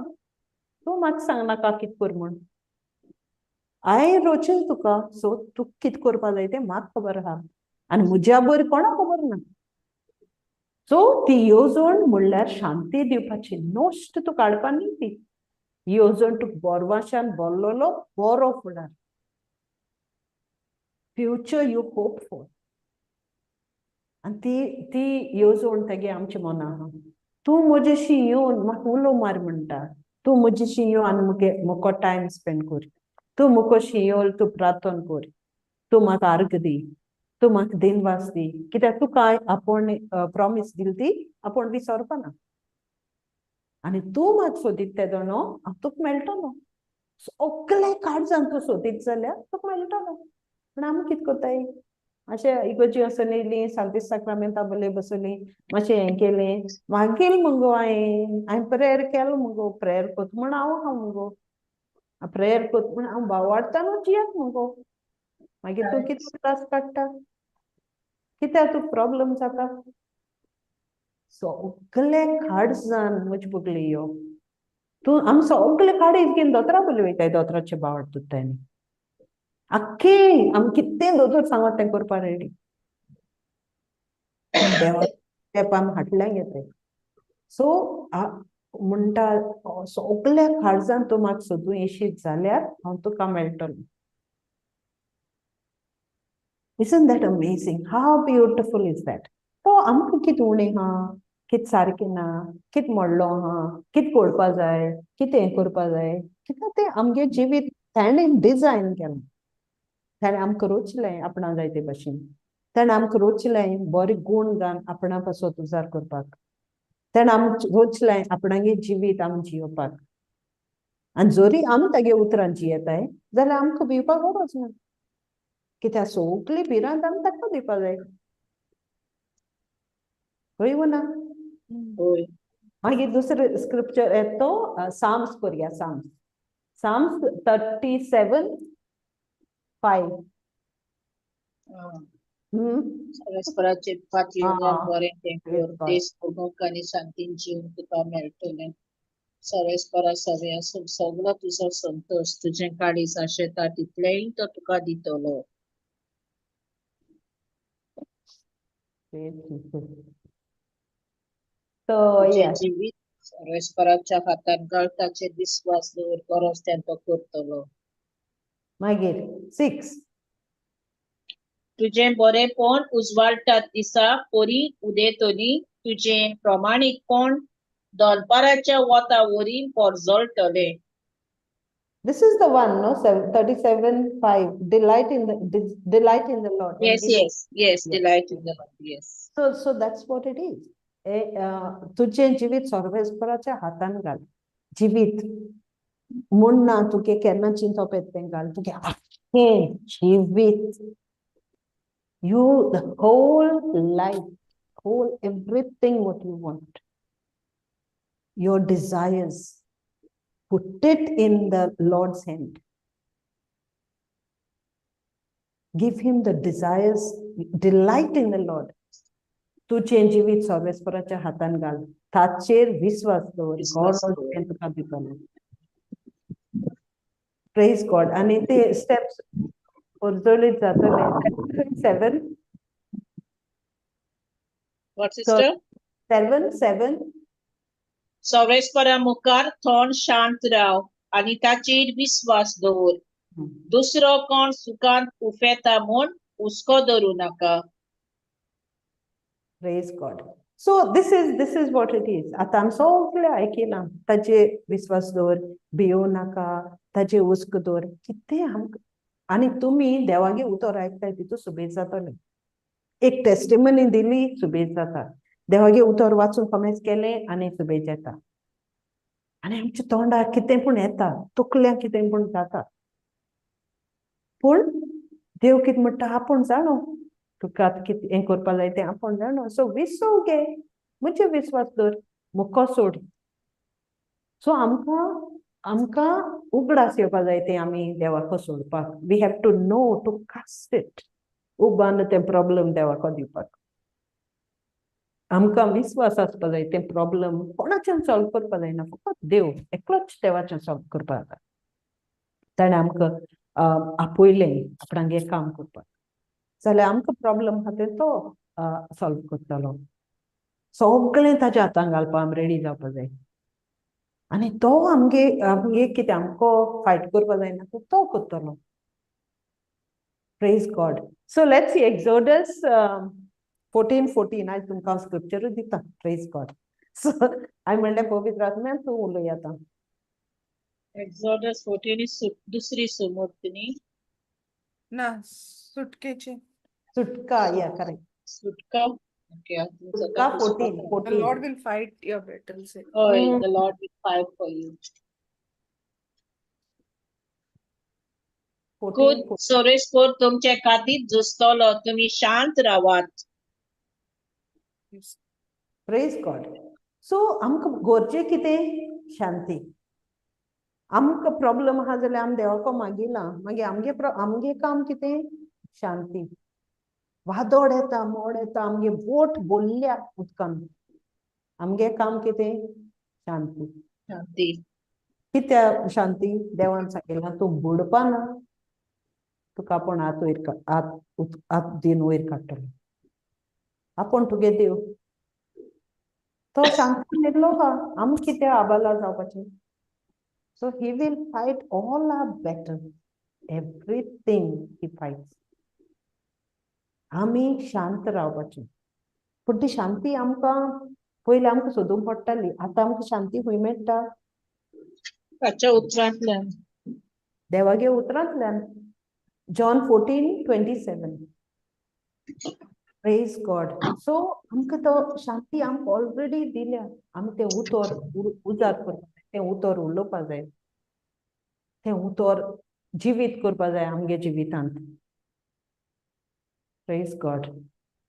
S1: तूं म्हाका सांगनाका कित कर म्हूण. हांवें रोचील तुका, सो तूं कित करपा जाय तें म्हाका खबर आहा आनी म्हज्या बरी कोणाक खबर ना. सो ती येवजण म्हणल्यार शांती दिवपाची, नोश्ट तूं काडपा न्ही ती येवजण तूं बोरवाशान बोरलोलो बरो फुडार. Future you hope for. आनी ती येवजण तेगे आमच्या मना आहा. तूं म्हजेशी येवन म्हाका उलो मार म्हणटा. तूं म्हजेशी यो आनी मुको टायम स्पेंड कर. तूं मुकोशी येवन तूं प्रार्थना कर. तूं म्हाका आर्ग दी. तूं म्हाका दिनवास दी. कित्याक तुका आपूण प्रॉमिस दिली ती आपूण विसरपा ना. आनी तूं म्हाका सोदीत तेदो न्हू हांव तुका मेळटलो. सगळे काळजान तूं सोदीत जाल्यार तुका मेळटलो. पूण आमी कितें कोत्ताय, अशें इगोर्जी वचून येयलीं, सांतिस साक्रामेंता बोले बसलीं, मातशें हें केलें, मागीर मुगो हांवें प्रेयर केलो मुगो, प्रेयर कोत म्हूण हांव आहा मुगो, प्रेयर कोत म्हूण हांव भावार्थान जियेत मुगो. मागीर तूं कितें त्रास काडटा, कित्याक तुका प्रॉब्लम जाता. सगळे काळजान म्हजे पगली यो. तूं आमी सगळे काडी घेवन दोतोरा बोले वयताय, दोतोराचे भावार्थ दोत्ताय न्ही. आख्खे आमी कितें दोतोर सांगत तें करपा रेडी. देवा तेंप आमी हाटल्यान घेताय. सो म्हणटा सगल्या काळजान तूं म्हाका सोदूं येशीत जाल्यार हांव तुका मेळटलो. Isn't that amazing? How beautiful is that? तो आमकां कितें उणें आहा, कितें सारकें ना, कितें मोडलो आहा, कितें करपा जाय, कितें हें करपा जाय, कित्याक तें आमगे जिवीत ताणें डिजायन केलां. ताणें आमकां रोचलें आपणा जाय ते भाशेन. ताणें आमकां रोचलें बरे गूण घालन आपणा पासत उजार करपाक. ताणें आमकां रोचलें आपणागे जिवीत आमी जियोवपाक. आनी जोरी आमी तागे उतरां जियेताय जाल्यार आमकां भिवपाक गरज ना. कित्याक सगळी भिरांत आमी ताका दिवपा जाय. होय वो ना? मागीर दुसरो स्क्रिप्चर येता तो साम्स करया. साम्स 37:5.
S3: परस्पराचे पातयोगान बरें तें कर, देश भोगूंक आनी शांतीन जिवन तुका मेळटलें. परस्परा सगळ्या सगळो तुजो संतोष तुजें काळीज आशेता तितलेंय तो तुका दितलो. तुजें जिवीत परस्पराच्या हातान घाल, ताचेर विश्वास दवर, बरोच तें तो करतलो.
S1: मागीर 6.
S3: तुजें बरेंपण उजवाडटात दिसा परी उदेतली, तुजें प्रमाणीकपण दनपाराच्या वता वरीन परजळटलें.
S1: This is the one, no? 37:5. Delight in the Lord.
S3: Yes. Delight in the Lord. Yes.
S1: So that's what it is. तुजें जिवीत सर्वेस्पराच्या हातान घाल. जिवीत म्हूण ना तुगे केन्ना चिंतप येता घाल. तुगे आख्खें जिवीत, the whole life, whole everything what you want, your desires, put it in the Lord's hand. Give him the desires, delight in the Lord. तुजें जिवीत सर्वेस्पराच्या हातान घाल, ताचेर विश्वास दवर, तुका दितलो. Praise God. आनी ते स्टेप्स परजळीत जातले. 7.
S3: What sister?
S1: 7.
S3: सर्वेस्परा मुखार थोंड शांत राव आनी ताचेर विश्वास दवर. दुसरो कोण सुखान उफेता म्हूण हुस्को धरूं नाका.
S1: Praise God. So this is what it is. आता आमी सगळे आयकिलां, ताजे विश्वास दवर, भियो नाका, ताजे उस्क दवर, कितें आमकां. आनी तुमी देवागे उतर आयकताय तितू सुबेज जातले. एक टेस्टिमनी दिली सुबेज जाता, देवागे उतर वाचून कमेंट केलें आनी सुबेज येता. आनी आमच्या तोंडार कितें पूण येता, तकल्याक कितें पूण जाता. पूण देव कितें म्हणटा आपूण जाणो, तुका आतां कितें हें करपा जाय तें आपूण जाणो. सो विसव घे, म्हणजे विश्वास दवर, मुको सोड. सो आमकां उगडास येवपा जाय तें आमी देवाको सोडपाक. We have to know to cast it. उबान तें प्रॉब्लेम देवाको दिवपाक. आमकां विश्वास आसपा जाय तें प्रॉब्लेम कोणाच्यान सॉल्व करपा जायना, फकत देव एकलोच देवाच्यान सॉल्व करपा जाता. ताणें आमकां आपयलें आपणागे काम करपाक, जाल्यार आमकां प्रॉब्लेम आहा तें तो सॉल्व करतलो. सगळें ताच्या हातान घालपाक आमी रेडी जावपा जाय. आनी तो आमगे कितें आमकां फायट करपा जायना तो करतलो. Praise God. So let's see exodus 14:14. आयज तुमकां स्क्रिप्चरूच दिता. Praise God. सो हांवें म्हणलें पवित्र आत्म्यान तूं उलय आतां.
S3: एक्झॉडस 14 दुसरी सुमूर्त न्ही.
S2: ना सुटकेचे.
S1: सुटका, या करेक्ट.
S3: सुटका. Okay,
S1: सुटका 14.
S2: The Lord will fight your battles.
S3: Hoy, the Lord will fight for you.
S1: 14.
S3: खूद सोरेस्पोर तुमचे खातीर झुजतलो, तुमी शांत रावात.
S2: Yes.
S1: Praise God. सो आमकां गरजे कितें? शांती. आमकां प्रॉब्लेम आहा जाल्यार आमी देवाको मागिलां, मागीर आमगे काम कितें? शांती. वादळ येता, मोड येता, आमगे बोट बोल्ल्या उदकान, आमगे काम कितें? शांती.
S3: शांती.
S1: कित्या शांती? देवान सांगिलां तूं बुडपा ना, तुका आपूण हात दिन वयर काडटलो. आपूण तुगे देव. तो शांती दिलो हा, आमी कितें आबाला जावपाचें. So he will fight all our battles. Everything he fights. आमी शांत रावपाचें. पूण ती शांती आमकां पयलीं आमकां सोदूंक पडटाली. आतां आमकां शांती खंय मेळटा?
S3: ताच्या उतरांतल्यान.
S1: देवागे उतरांतल्यान. John 14:27. Praise God. So आमकां तो शांती आमकां ऑलरेडी दिल्या. आमी तें उतर उजार करपा जाय, तें उतर उलोवपा जाय, तें उतर जिवीत करपा जाय आमगे जिवितांत. Praise God.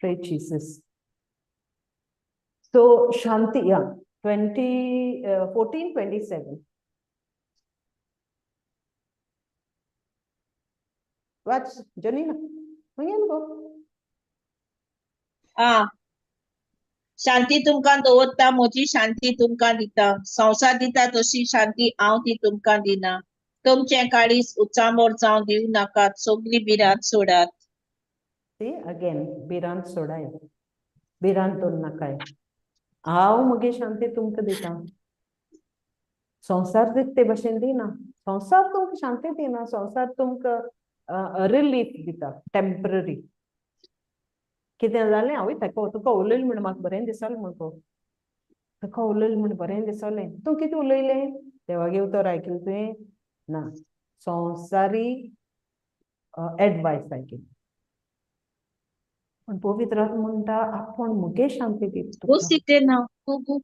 S1: Praise Jesus. So Shanti, yeah, 14:27. Watch, Janina. Again go.
S3: शांती तुमकां दवरता, म्हजी शांती तुमकां दिता. संवसार दिता तशी शांती हांव ती तुमकां दिना. तुमचें काळीज उचांबोर जावं दिवं नाकात, सगळी भिरांत सोडात.
S1: See, again, भिरांत सोडाय. भिरांत दोन नाकाय. हांव म्हगे शांती तुमकां दिता. संवसार ते भाशेन दिना. संवसार तुमकां शांती दिना. संवसार तुमकां रिलीफ दिता, टेम्पररी. कितें जालें हांव तुका उलयलें म्हण म्हाका बरें दिसलें म्हणको. तुका उलयलें म्हण बरें दिसलें. तूं कितें उलयलें? देवागे उतर आयकलें तुवें? ना, संवसारी एडवायस आयकली. पण पवित्र आत्मा म्हणटा आपूण मुगे शांती दिता तुका.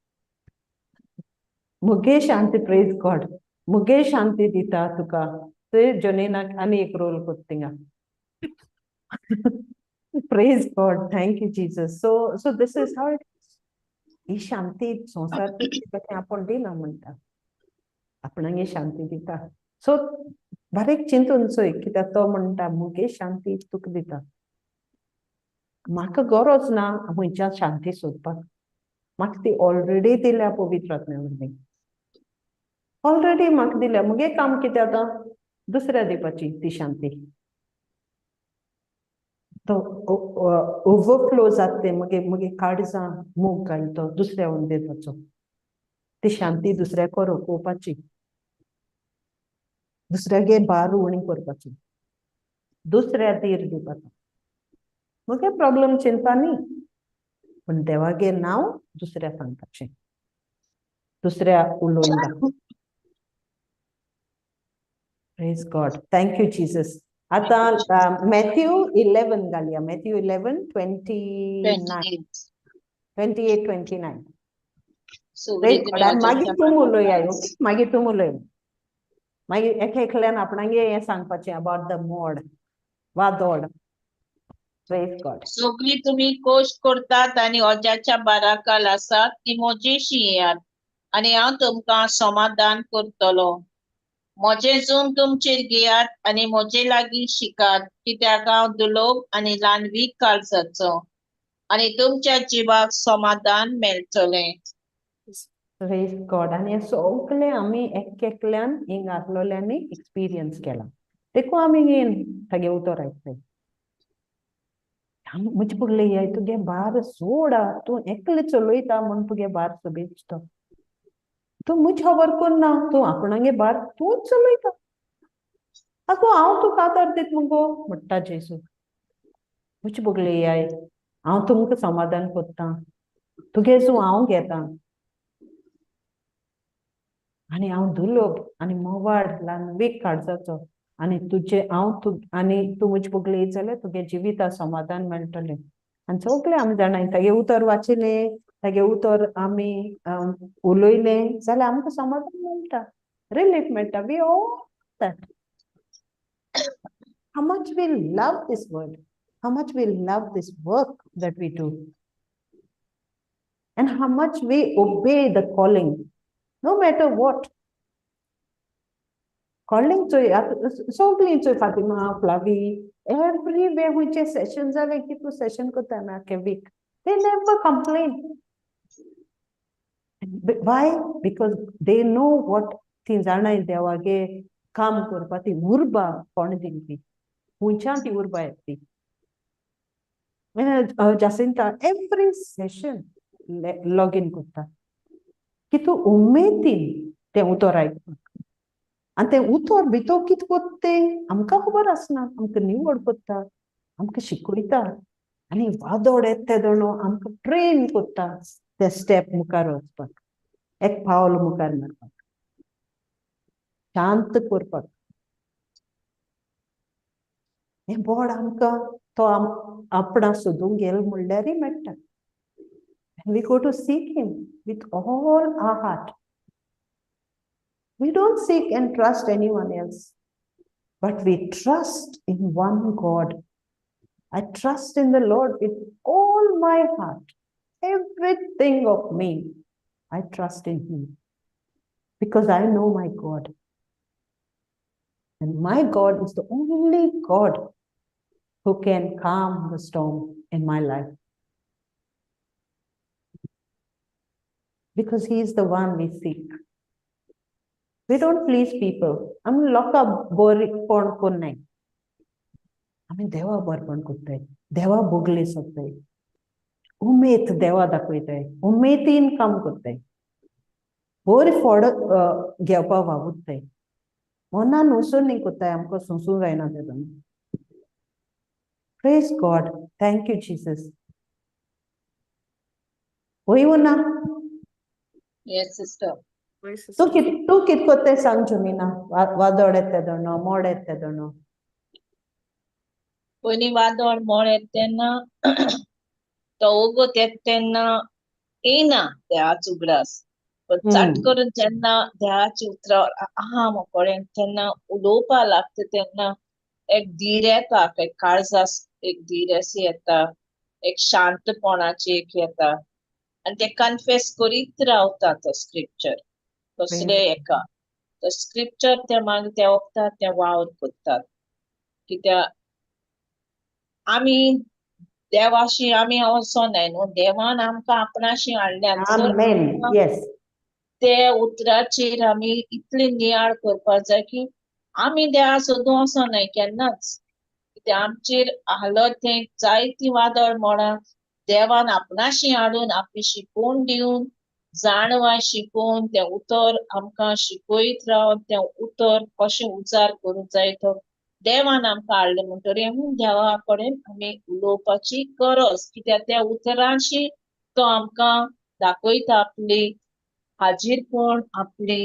S1: मुगे शांती. Praise God. मुगे शांती दिता तुका. ते जनेनाक आनी एक रोल कोत्ता थिंगा. Praise God. Thank you, Jesus. So this is how it is. ही शांती संसार आपण दिना म्हणटा. आपणांगे शांती दिता. सो बारीक चिंतून चोय कित्याक तो म्हणटा मुगे शांती तुका दिता. म्हाका गरज ना खंयच्या शांती सोदपाक. म्हाका ती ऑलरेडी दिल्या पवित्र आत्म्या वरवीं. ऑलरेडी म्हाका दिल्या. मुगे काम कितें आतां? दुसऱ्या दिवपाची ती शांती. तो ओवरफ्लो जाते मगे काळजां मोग घालतो दुसऱ्या उंदेर वचो. ती शांती दुसऱ्याक रोखोवपाची, दुसऱ्यागे बार उणी करपाची, दुसऱ्या धीर दिवपाचो. मुगे प्रॉब्लेम चिंता न्ही, पण देवागे नाव दुसऱ्या सांगपाचें, दुसऱ्या उलोवन दाखोवप. Praise God. Thank you, Jesus. आता Matthew 11 घालया. Matthew 11, 29, 28, 29. Praise God. आणि मागीर तूं उलोय, ओके? मागीर तूं उलोय. मागीर एकल्यान आपणागे हें सांगपाचें about the mod, वादोळ. Praise God.
S3: सगळी तुम्ही कोश करतात आणि अजाच्या बाराकाल आसात ती म्हजेशी येयात आणि हांव तुमकां समाधान करतलो. म्हजें जून तुमचेर घेयात आणि म्हजे लागीं शिकात, कित्याक हांव दुलोभ आनी ल्हानवीक काळजाचो आणि तुमच्या जिवाक समाधान मेळटलें.
S1: Praise God. आणि हे सगळे आमी एकल्यान हिंग आसलोल्यांनी एक्सपिरियन्स केला. देखो आमी घेन तागे उतर आयकताय. मुझे पडले याय तुगे बार सोडा, तूं एकले चलयता म्हण तुगे बार सोबेचतो. तूं मुझ खबर करना, तूं आपणागे बार तूंच चलयता. आगो हांव तुका आदार दित मुगो म्हणटा जेजू. मुझे पडले याय हांव तुमकां समाधान करता. तुगे जू हांव घेता. आणि हांव दुलोभ आनी मोवाळ ल्हानवीक काळजाचो आनी तुजे हांव आनी तूं मुझे पगली जाल्यार तुगे जिविता समाधान मेळटलें. आनी सगळे आमी जाणाय तागे उतर वाचिलें, तागे उतर आमी उलयलें जाल्यार आमकां समाधान मेळटा, रिलीफ मेळटा. We all that. How much we love this word, how much we love this work that we do, and how much we obey the calling. No matter what. Calling so Fatima, Flavi, everywhere which sessions are like to session ko tana ke week. They never complain. Why? Because they know what things are na devage काम करपाती उर्बा कोण दिली. हुंचांती उर्बा येती. Jacinta, every session login करता. की तू उमेदीन ते उतर आयकपाक. आनी ते उतर भितर कितें कोत्ते आमकां खबर आसना. आमकां निवड कोत्ता, आमकां शिकयता आनी वादोळ येता ते जाणो आमकां ट्रेन कोत्ता ते स्टेप मुखार वचपाक, एक पावल मुखार मारपाक, शांत करपाक. हें बोड आमकां तो आपणा सोदूंक गेलो म्हणल्यारय मेळटा. We go to seek him with all our heart. We don't seek and trust anyone else, but we trust in one God. I trust in the Lord with all my heart. Everything of me, I trust in him because I know my God. And my God is the only God who can calm the storm in my life. Because he is the one we seek. We don't please people. आमी लोकां बरेपण कोन्नाय. आमी देवा बरेपण कोत्ताय, देवा Bogle सोदताय, Umed देवा दाखयताय, उमेदीन काम कोत्ताय, बरी फळ घेवपा वावुरताय. मनान वचून न्ही कोत्ताय आमकां सोंसूं जायना ते जाण. Praise God. Thank you, Jesus. होय ना?
S3: Yes, sister.
S1: तू कित कोत्ताय सांग जुमिना. वादोळ येता जाणो, मोड येता जाणो.
S3: पयलीं वादळ मोड येता तेन्ना तो ओगोत येता तेन्ना येयना देवाचो उगडास. पण चाट करून जेन्ना देवाची उतरां आहा मोकळें तेन्ना उलोवपा लागता तेन्ना एक धीर येता, एक काळजास एक धीर अशी येता, एक शांतपणाची एक येता आनी ते कन्फेस करीत रावता तो स्क्रिप्चर. कसले एका तो स्क्रिप्चर ते मागीर ते वखदार ते वावर करतात. कित्याक आमी देवाशी आमी वचोनाय न्हू, देवान आमकां आपणाशी हाडल्यात.
S1: Amen. Yes.
S3: ते उतराचेर आमी इतले नियाळ करपाक जाय की आमी देवा सोदूं वचोनाय केन्नाच. कित्याक आमचेर आयलो तें जायतीं वादळ मोडां देवान आपणाशी हाडून आपली शिकोवन दिवन जाणवाय शिकोवन तें उतर आमकां शिकयत रावन तें उतर कशें उजार करूंक जाय तो देवान आमकां हाडलें म्हणटरी देवा कडेन आमी उलोवपाची गरज. कित्याक त्या उतरांशी तो आमकां दाखयता आपले हाजीरपण, आपले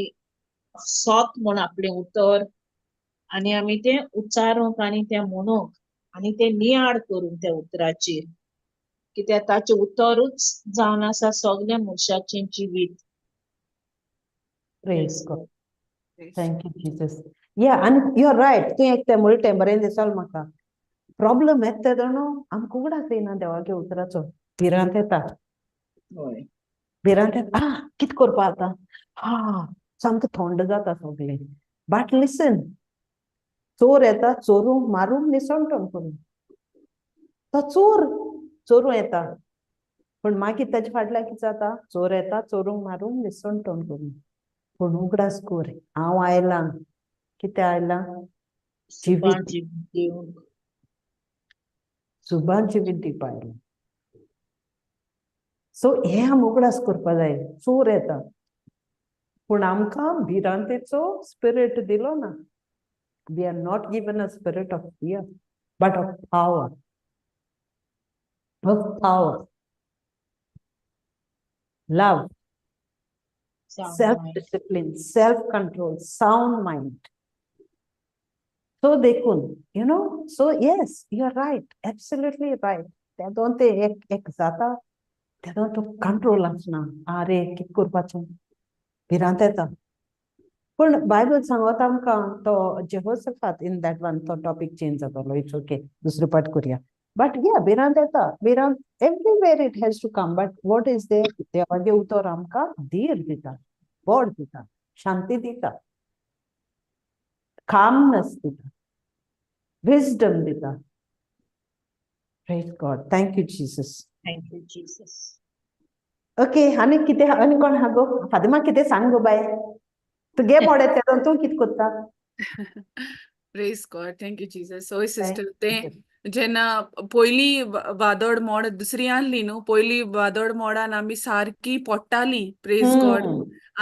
S3: सोत म्हण आपले उतर, आणि आमी ते उच्चारूंक आणि ते म्हणूंक आणि ते नियाळ करून त्या उतराचेर, कित्याक ताचे उतरूच जावन आसा सगल्या मनशाचें जिवीत.
S1: Praise God. Thank you, Jesus. Yeah, and you're right. तू एक ते म्हणलें बरें दिसलें म्हाका. प्रॉब्लेम येता तेदो न्हू आमकां उगडास येयना देवागे उतराचो. भिरांत येता.
S3: होय.
S1: भिरांत येता. कितें करपा आतां? सामकें थंड जाता सगलें. बट लिसन, चोर येता चोरूंक मारूंक निसंटून करून. तो चोरूं येता. पण मागीर ताचे फाटल्यान कितें जाता? चोर येता चोरूंक मारूंक निसंटून करून. पूण उगडास कोर, हांव आयलां. कितें आयलां?
S3: सुपां
S1: जिवीत.
S3: जिवीत दिवंक.
S1: सुबान जिवीत दिवपा आयलां. सो हे आमी उगडास करपा जाय. चोर येता. पूण आमकां भिरांतेचो स्पिरीट दिलो ना. We are not given a spirit of fear, but of power. Of power. Love. Self-discipline, self-control, sound mind. So देखून, you know, so yes, you're right, absolutely right. ते दोन ते एक जाता, ते दोन तो कंट्रोल आसना. अरे कितें करपाचें? भिरांत येता. पूण बायबल सांगता आमकां तो जेहोशाफात इन दॅट वन तो टॉपिक चेंज जातालो. इट्स ओके, दुसरे पाट करुया. बट या भिरांत येता. भिरांत everywhere it has to come. But what is there? देवागे उतर आमकां धीर दिता, बोड दिता, शांती दिता, calmness दिता, wisdom दिता. Praise God. Thank you, Jesus.
S3: Thank you, Jesus.
S1: Okay, आनी कितें आनी कोण हा गो? फातिमा कितें सांग गो बाय. तुगे बोडे तेदोन तूं कितें कोत्ता?
S2: Praise God. Thank you, Jesus. Soy sister.
S1: Thank
S2: ते
S1: you.
S2: जेन्ना पयली वादळ मोड दुसरी आणली न्हू, पयली वादळ मोडान आमी सारकी पडटाली. Praise God.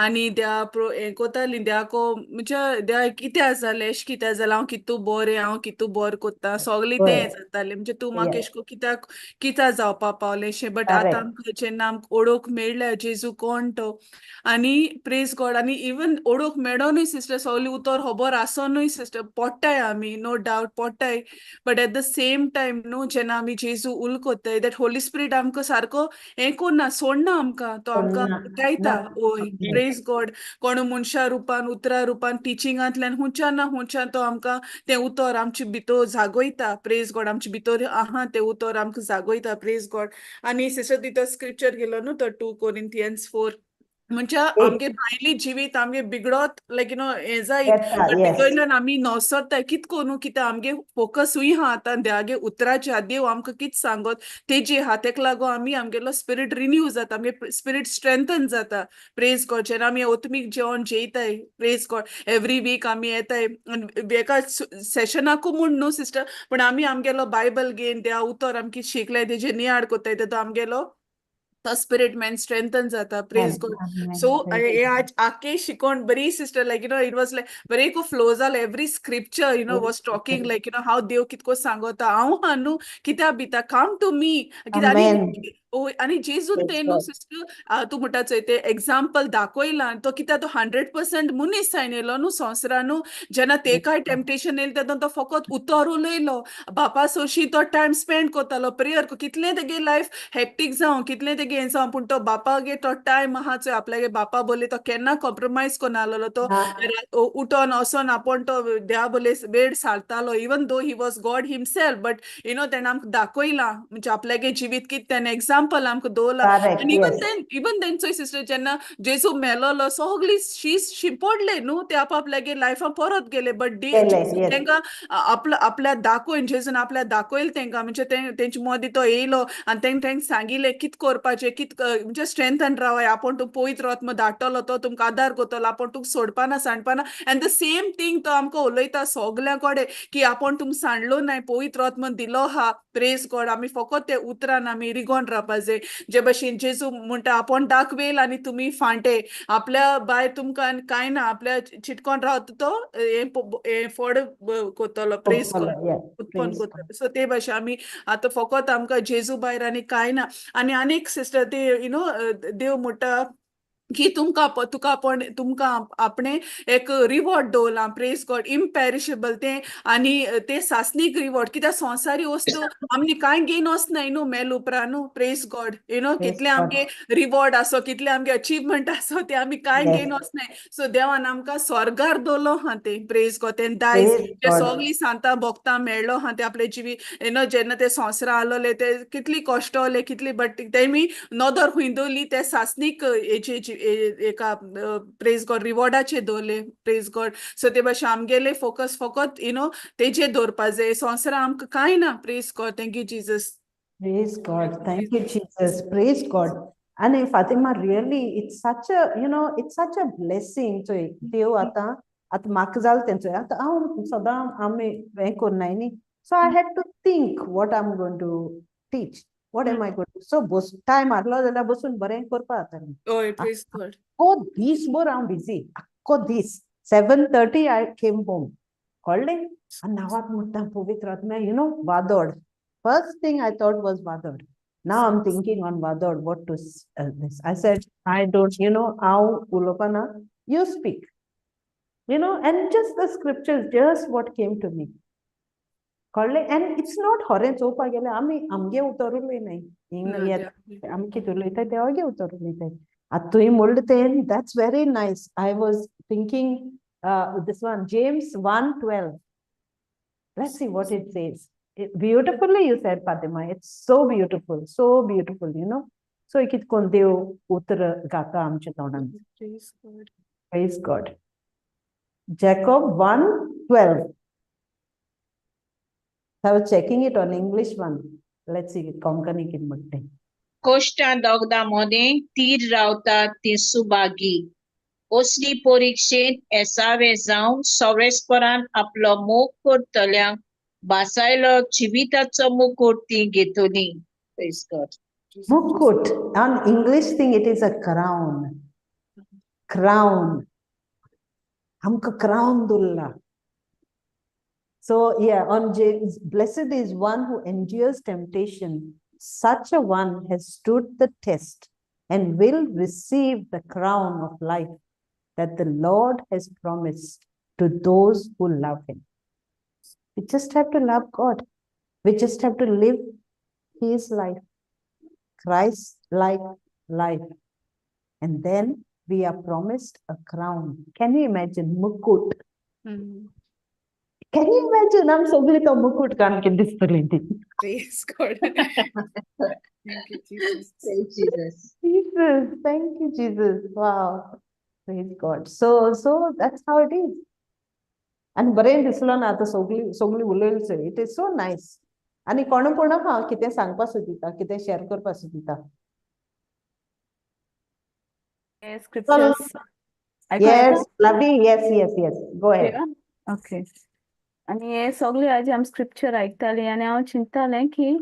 S2: आणि त्या हें कोताली द्याको म्हणजे द्या कित्या जालें एश कित्या जालें हांव कितू बोरें हांव कितू बोर कोत्ता सगळीं
S1: होय.
S2: तें जातालें म्हणजे तूं म्हाका
S1: Yeah.
S2: एश को कित्या जावपा पावलें शें. बट आतां
S1: Correct.
S2: आमकां जेन्ना आमकां ओळख मेळ्ळ्या जेजू कोण तो, आणि प्रेज गॉड, आणि इवन ओळख मेळोनूय सिस्टर सगळीं उतर खबर आसोनूय सिस्टर पडटाय आमी, नो डावट पडटाय. But at the same time न्हू जेन्ना आमी जेजू उल कोत्ताय दॅट होली स्पिरीट आमकां सारको हें कोन्ना, सोडना आमकां. तो आमकां गायता. ओय, प्रेज गॉड. कोण मनशा रुपान उतरा रुपान टिचिंगांतल्यान हुंयच्यान ना हुंयच्यान तो आमकां तें उतर आमचे भितर जागोयता. Praise God. आमचे भितर आहा तें उतर आमकां जागोयता. Praise God. आणि सिस्टर तिथं स्क्रिप्चर गेलो न्हू तो 2 Corinthians 4. म्हणजे आमगे भायली जिवीत आमगे बिगडोत लायक यू नो हें जायत. But
S1: Yes.
S2: भितरल्यान आमी नोसोत्ताय कित कोन्नू कित्याक आमगे फोकस हुंय हा आतां देवागे उतराचे. देव आमकां कित सांगोत तेजे हा. तेका लागून आमी आमगेलो स्पिरीट रिन्यू जाता, आमगे स्पिरीट स्ट्रेंथन जाता. Praise God. जेन्ना आमी ओतमीक जेवण जेयताय, प्रेज गॉड, एवरी वीक आमी येताय एका सेशनाकू म्हूण न्हू सिस्टर, पण आमी आमगेलो बायबल घेवन देवा उतर आमी कितें शिकलाय तेजे नियाड कोत्ताय तेदो आमगेलो तो स्पिरीट मॅन स्ट्रेंथन जाता. Praise God. सो हे आज आखे शिकोण बरी sister like you know it was like बरे को फ्लो जालो. Every scripture you know was talking like you know how देव कितको सांगोता. हांव हा न्हू कित्या भिता कम टू मी कित्याक आनी जेजून ते न्हू सिस्टर तूं म्हणटा चोय ते एक्झाम्पल दाखयलां. तो कित्याक तो 100% मनीस जायन येयलो न्हू संवसारान न्हू. जेन्ना ते काय टेम्पटेशन येयलें तेदोन तो फकत उतर उलयलो. बापा सोशी तो टायम स्पेंड कोत्तालो प्रेयर. कितलें तेगे लायफ हेक्टीक जावं कितलें तेगे हें जावं पूण तो बापागे तो टायम आहा चोय आपल्यागे बापा बोले तो केन्ना कॉम्प्रोमायज कोन्नाहलो. तो उठोन वोसोन आपूण तो देवा बोले वेळ सारतालो. Even though he was God himself, but you know तेणें आमकां दाखयलां म्हणजे आपल्यागे जिवीत कितें तेणें एक्झाम्पल आमकां दवरलां. आनी इवन तेन चोय सिस्टर जेन्ना जेजू मेलोलो सगळीं शिंपडले न्हू ते आपल्यागे लायफान परत गेले. बट जेजून तेंकां आपल्या दाखोवन जेजून आपल्या दाखयलें तेंकां म्हणजे तेंचे मदीं तो येयलो आनी तेंकां सांगिल्लें कितें करपाचें म्हणजे स्ट्रेंथन रावाय. आपूण तुका पवित्र आत्मो धाडटलो तो तुमकां आदार करतलो. आपूण तुका सोडपाना सांडपाना. एंड द सेम थिंग तो आमकां उलयता सगल्या कडेन की आपूण तुमकां सांडलो नाय, पवित्र आत्मो दिलो हा. Praise God. आमी फकत ते उतरान आमी रिगोन रावपा जाय. जे भशेन जेजू म्हणटा आपूण दाखवेल आनी तुमी फांटे. आपल्या भायर तुमकां कांय ना, आपल्या चिटकोन रावता तो हे फड कोत्तलो. Praise God. उत्पन्न कोत्तलो. सो ते भाशेन आमी आतां फकत आमकां जेजू भायर आनी कांय ना. आनी एक सिस्टर जस्ट ते देव म्हणटा की तुमकां आपणे एक रिवॉर्ड दवरला प्रेज गॉड इम्पॅरिशेबल ते आनी ते सासनीक रिवॉर्ड कित्याक संवसारी वस्तू आमनी कांय घेयन वचनाय न्हू मेल उपरांत न्हू प्रेज गॉड कितले आमगे रिवॉर्ड आसो कितले आमगे अचिवमेंट आसो ते आमी कांय घेयन वचनाय सो देवान आमकां स्वर्गार दवरलो हा ते प्रेज गॉड तें दायज ते सगळीं सांतां भोगतां मेळ्ळो हा ते आपले जिवी जेन्ना ते संवसारा आसलोले ते कितली कश्टवले कितली बट तेमी नोदर खूंय दवरली ते सासनीक हेचे एका प्रेज गॉड रिवॉर्डाचे दवरले प्रेज गॉड सो ते भाशेन आमगेले फोकस फकत तेजे दवरपा जाय संवसारा आमकां कांय ना praise God thank you Jesus
S1: Praise God. Thank you, Jesus. Praise God. And Fatima, really, it's such a, it's such a blessing. So, Deo ata makzal tenso. Ata sada ame venkurnai ni. So I had to think what I'm going to teach. What am I going to? So, time arlo dala bosun bareng korpa ata.
S2: Oh, praise God.
S1: Oh, this more I'm busy. Akko this 7:30 I came home. Called it. And now I'm Puvitratma, vadoll. First thing I thought was vadoll. Now I'm thinking on vadoll, what to this. I said, I don't, how Ulopana, you speak. And just the scriptures, just what came to me. And it's not horror so pagele. Amge utarule nahi. Amki turlita deoge utarule. Atui moldte. That's very nice. I was thinking this one, James 1:12. Let's see what it says. Beautifully you said, Fatima. It's so beautiful, So ikit kondeo uttara gata amche tonam.
S2: Praise God.
S1: Praise God. Jacob 1:12. I was checking it on English one. Let's see konkani kin matte.
S3: कोष्टा दोगदामध्ये तीर रावता ती सुभागी असली परीक्षेत एसावे जावन सवेस्परान आपलो मोग करतल्यांक बासायलो जिविताचो मुकुट ती घेतली. Praise God.
S1: Mukut. On English thing, it is a crown. Crown. Hamka crown dulla. So yeah, on James, blessed is one who endures temptation. Such a one has stood the test and will receive the crown of life that the Lord has promised to those who love him. We just have to love God. We just have to live his life, Christ-like life. And then we are promised a crown. Can you imagine? Mukut. Can you imagine? I'm so glad to mukut kan ke disparity.
S2: Praise God. Thank you, Jesus.
S3: Praise Jesus.
S1: Jesus, thank you, Jesus. Wow. Praise God. So that's how it is. And brain dislon ata sogli ulel se. It is so nice. आणि कोण कोण हा कितें सांगपा सोदिता कितें share करपा सोदिता
S4: scriptures.
S1: Yes, lovely. Yes. Go ahead.
S4: Okay. आणि हे सगळे आज आम स्क्रिप्चर आयकताली आनी हांव चिंततालें की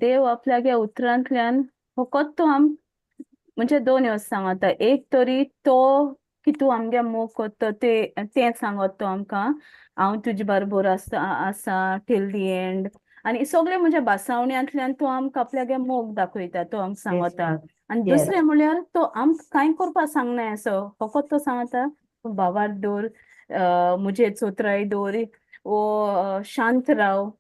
S4: देव आपल्यागे उतरांतल्यान फकत तो आम म्हणजे दोन ह्यो सांगता एक तरी तो की तूं आमगे मोग करता तें सांगत तो आमकां हांव तुजे बरोबर आसा टील दी एंड आनी सगळे म्हणजे भासावण्यांतल्यान तो आमकां आपल्यागे मोग दाखयता तो आमकां सांगता आनी दुसरें म्हणल्यार तो आमकां कांय करपा सांगनाय असो फकत तो सांगता तूं भावार दवर मुजे चोत्राय दवर ओ शांत राव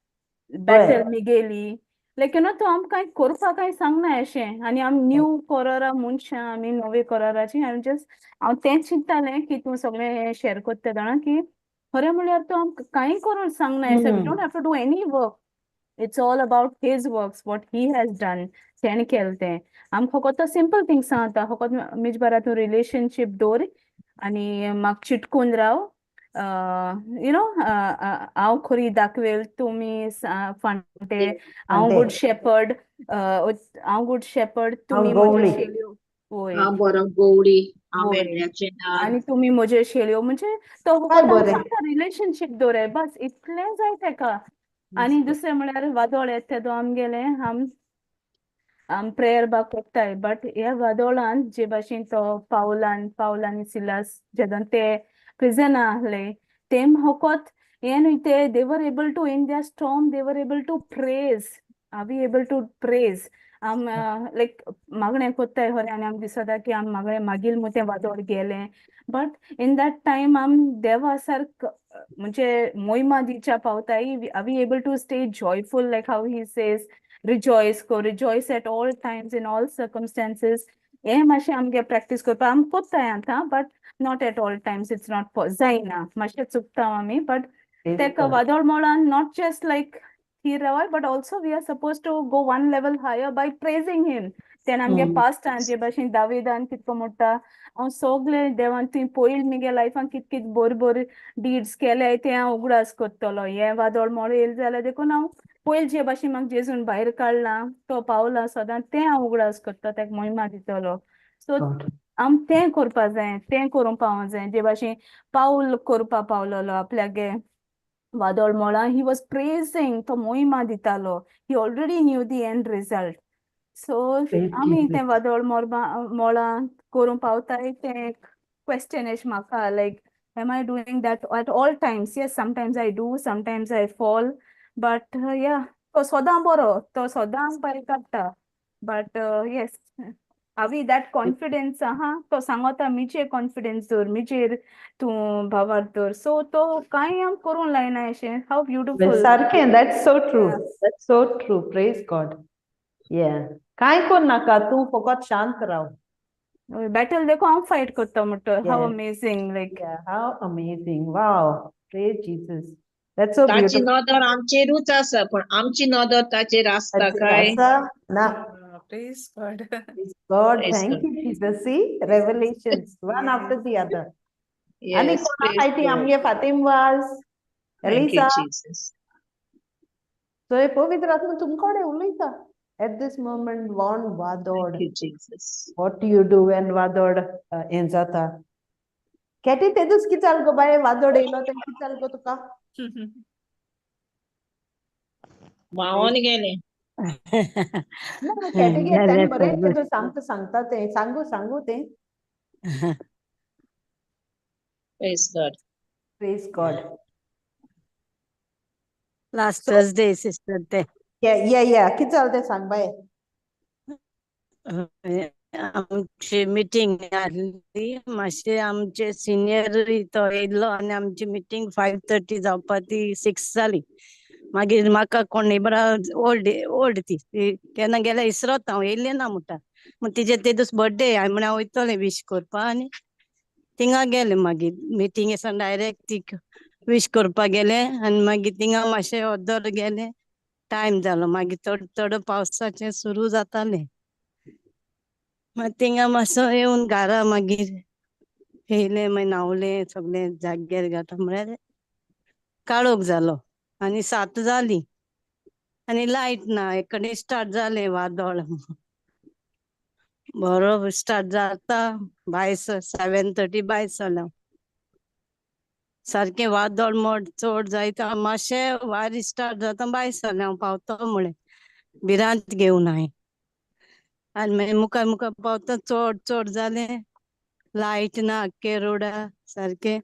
S4: बॅटल निगेली लायक तो आमकां कांय करपा कांय सांगनाय अशें आनी आमी न्यू कोरारा मनशां आमी नवे कोराराची हांव तें चिंततालें की तूं सगळें हें शेअर कोत्ता जाणा की खरें म्हणल्यार तो आमकां कांय करून सांगनाय अशें we don't have to do any work It's all about his works, what he has done. तेणें केलें तें आमकां फकत सिंपल थिंग्स सांगता फकत म्हजे बारा तूं रिलेशनशीप दवर आनी म्हाका चिटकून राव हांव खरी दाखवेल तुमी फांटे हांव गुड शेपर्ड तुमी म्हज्यो शेळयो
S3: हांव बरो गवळी हांव मेंढ्याचें नाग
S4: आनी तुमी म्हज्यो शेळयो म्हणजे तो फकत सांगता रिलेशनशीप दवराय बस इतलें जाय तेका आनी दुसरें म्हणल्यार वादोळ येता तेदो आमगेलें आम प्रेयर बा कोत्ताय बट ह्या वादोळान जे भाशेन तो पावलान सिलास जेदोन ते प्रिजना आहले तेम फकत हें न्हय ते were able to in their storm they were able to praise are we able to praise आम लायक मागणें कोत्ताय खरें आनी आम दिसता की आम मागील मुतें वादोळ गेलें बट इन दॅट टायम आम देवा सारक म्हणजे मोहिमा दिवच्या पावताय are we able to stay joyful like how he says rejoice at all times in all circumstances हें मातशें आमगे प्रॅक्टीस करपा आम कोत्ताय आतां but not at all times it's not जायना मातशें चुकता आमी बट तेका वादोळ मोळान not just like Hirawai, but also we are supposed to go one level higher by praising him. Then आमगे past जे भाशेन दाविदान कितको मोठा हांव सोगले देवान तुवें पयलीं मगे लायफान कित कित बोर डिड्स केले ते हांव उगडास कोत्तलो हे वादोळ मोळ येयले जाल्यार देखून हांव पयलीं जे भाशेन म्हाका जेजून भायर काडला तो पावला सदां तें हांव उगडास कोत्ता तेका मोहिमा दितलो सो आम तें करपा जाय तें करूंक पावों जाय जे भाशेन पावल करपा पावलोलो आपल्यागे वादोळ मोळा he was praising तो मोहिमा दितालो he already knew the end result so आमी तें वादोळ मोळा करूं पावताय तें question एश म्हाका like am I doing that at all times yes sometimes I do sometimes I fall but yeah तो सोदां बरो तो सोदां भायर काडटा but yes हावी दॅट कॉन्फिडन्स आहा तो सांगोता मिचेर कॉन्फिडन्स दवर मिचेर तूं भावार दवर सो तो कांय आम करूं लायना अशें हाव ब्युटिफूल
S1: सारकें that's so true praise God yeah कांय कोर नाका तूं फकत शांत राव
S4: बॅटल देखो हांव फायट करता म्हणटा how amazing like
S1: yeah how amazing wow praise Jesus that's so
S3: ताची
S1: beautiful
S3: नदर आमचेरूच आसा पण आमची नदर ताचेर आसता काय
S1: ना
S2: Praise God.
S1: Praise God
S3: Praise
S1: thank
S3: God.
S1: you Jesus see revelations one after the other आणि
S3: Yes,
S1: कोणा
S3: praise
S1: खायती
S3: God.
S1: आमगे फातीम वाज
S3: Thank you,
S1: एलिसा
S3: Jesus.
S1: so पवित्र आत्मा तुमकोडे उलयता at this moment one वादोड
S3: Thank you, Jesus.
S1: what do you do when वादोड हें जाता केटी तेदूच किचाल गो बाये वादोड येयलो तें किचाल गो तुका
S3: वाहून गेले.
S1: ना केटीगे तेन बरें तेदू सांगता तें सांगू तें
S3: Praise God.
S1: praise God
S5: Last
S1: So-
S5: Thursday, sister, ते
S1: yeah किचाल तें सांग बाये
S5: आमची मिटिंग आसली मातशें आमचे सिनियर तो येयलो आनी आमची मिटिंग 5:30 जावपा ती 6 जाली मागीर म्हाका कोण नेबरा ओल्ड ती केन्ना गेल्यार इसरोता हांव येयलें ना म्हणटा म्हण तिजे ते दीस बर्थडे हांवें म्हळ्यार वयतलें विश करपा आनी थिंगा गेलें मागीर मिटिंगेसान डायरेक्ट ती विश करपा गेलें आनी मागीर थिंगा मातशें ऑर्दर गेलें टायम जालो मागीर थोडो पावसाचें सुरू जातालें मागीर थिंगा मातसो येवन घरा मागीर येयलें मागीर न्हावलें सगळें जाग्यार घाता म्हळ्यार काळोख जालो आनी 7 जाली आनी लायट ना एक कडेन स्टार्ट जालें वादोळ बरो स्टार्ट जाता 7:30 भायर सरलें सारकें वादोळ मोड चड जायता मातशें वारी स्टार्ट जाता भायर सरलें हांव पावतो म्हळें भिरांत घेवन हांवें आनी मागीर मुखार पावता चड जालें लायट ना आख्खे रोडा सारकें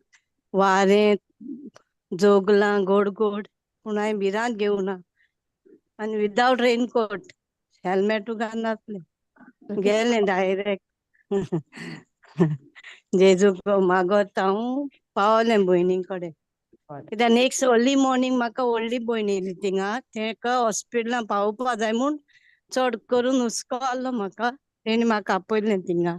S5: वारें जोगलां गोड पूण हांवें भिरांत घेवना आनी विदावट रेनकोट हेल्मेटू घालनासलें गेलें डायरेक्ट जेजूक मागोत हांव पावलें भयणी कडेन कित्याक नेक्स्ट अर्ली मॉर्निंग म्हाका व्हडली भयण येयली थिंगा तेका हॉस्पिटलान पावोवपा जाय म्हूण चड करून हुस्को आहलो म्हाका तेणी म्हाका आपयलें थिंगा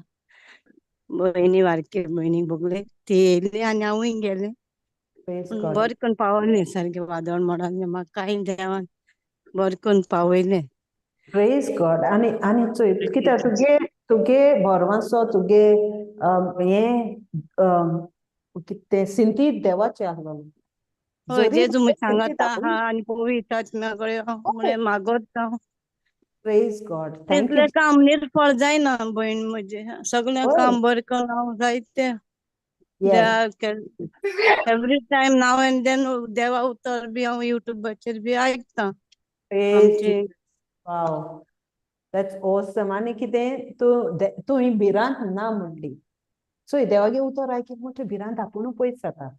S5: भयणी वारके भयणी बोगले ती येयली आनी हांवूय गेलें
S1: praise
S5: पूण
S1: God
S5: बरें करून पावलें सारकें वादळ मोडालें म्हाका कांय देवान बरें करून पावयलें
S1: praise God आणि चोय कित्याक तुगे भरवंसो तुगे हें कितें सिंतीत देवाचें आहलो
S5: हय जेजू सांगता आहा आनी पवित्र आत्म्या कडेन म्हळें मागोत हांव
S1: praise God thank you
S5: तितलें काम निर्फळ जायना भयण म्हजे सगळें काम बरें करून हांव जायतें
S1: yes
S5: every time now and then देवा उतर बी हांव युट्यूबाचेर बी आयकतां
S1: praise
S5: आमची
S1: wow that's awesome आणि कितें तूं ही भिरांत ना म्हणली सो देवागे उतर आयकी मोठे भिरांत आपुणू पयस जाता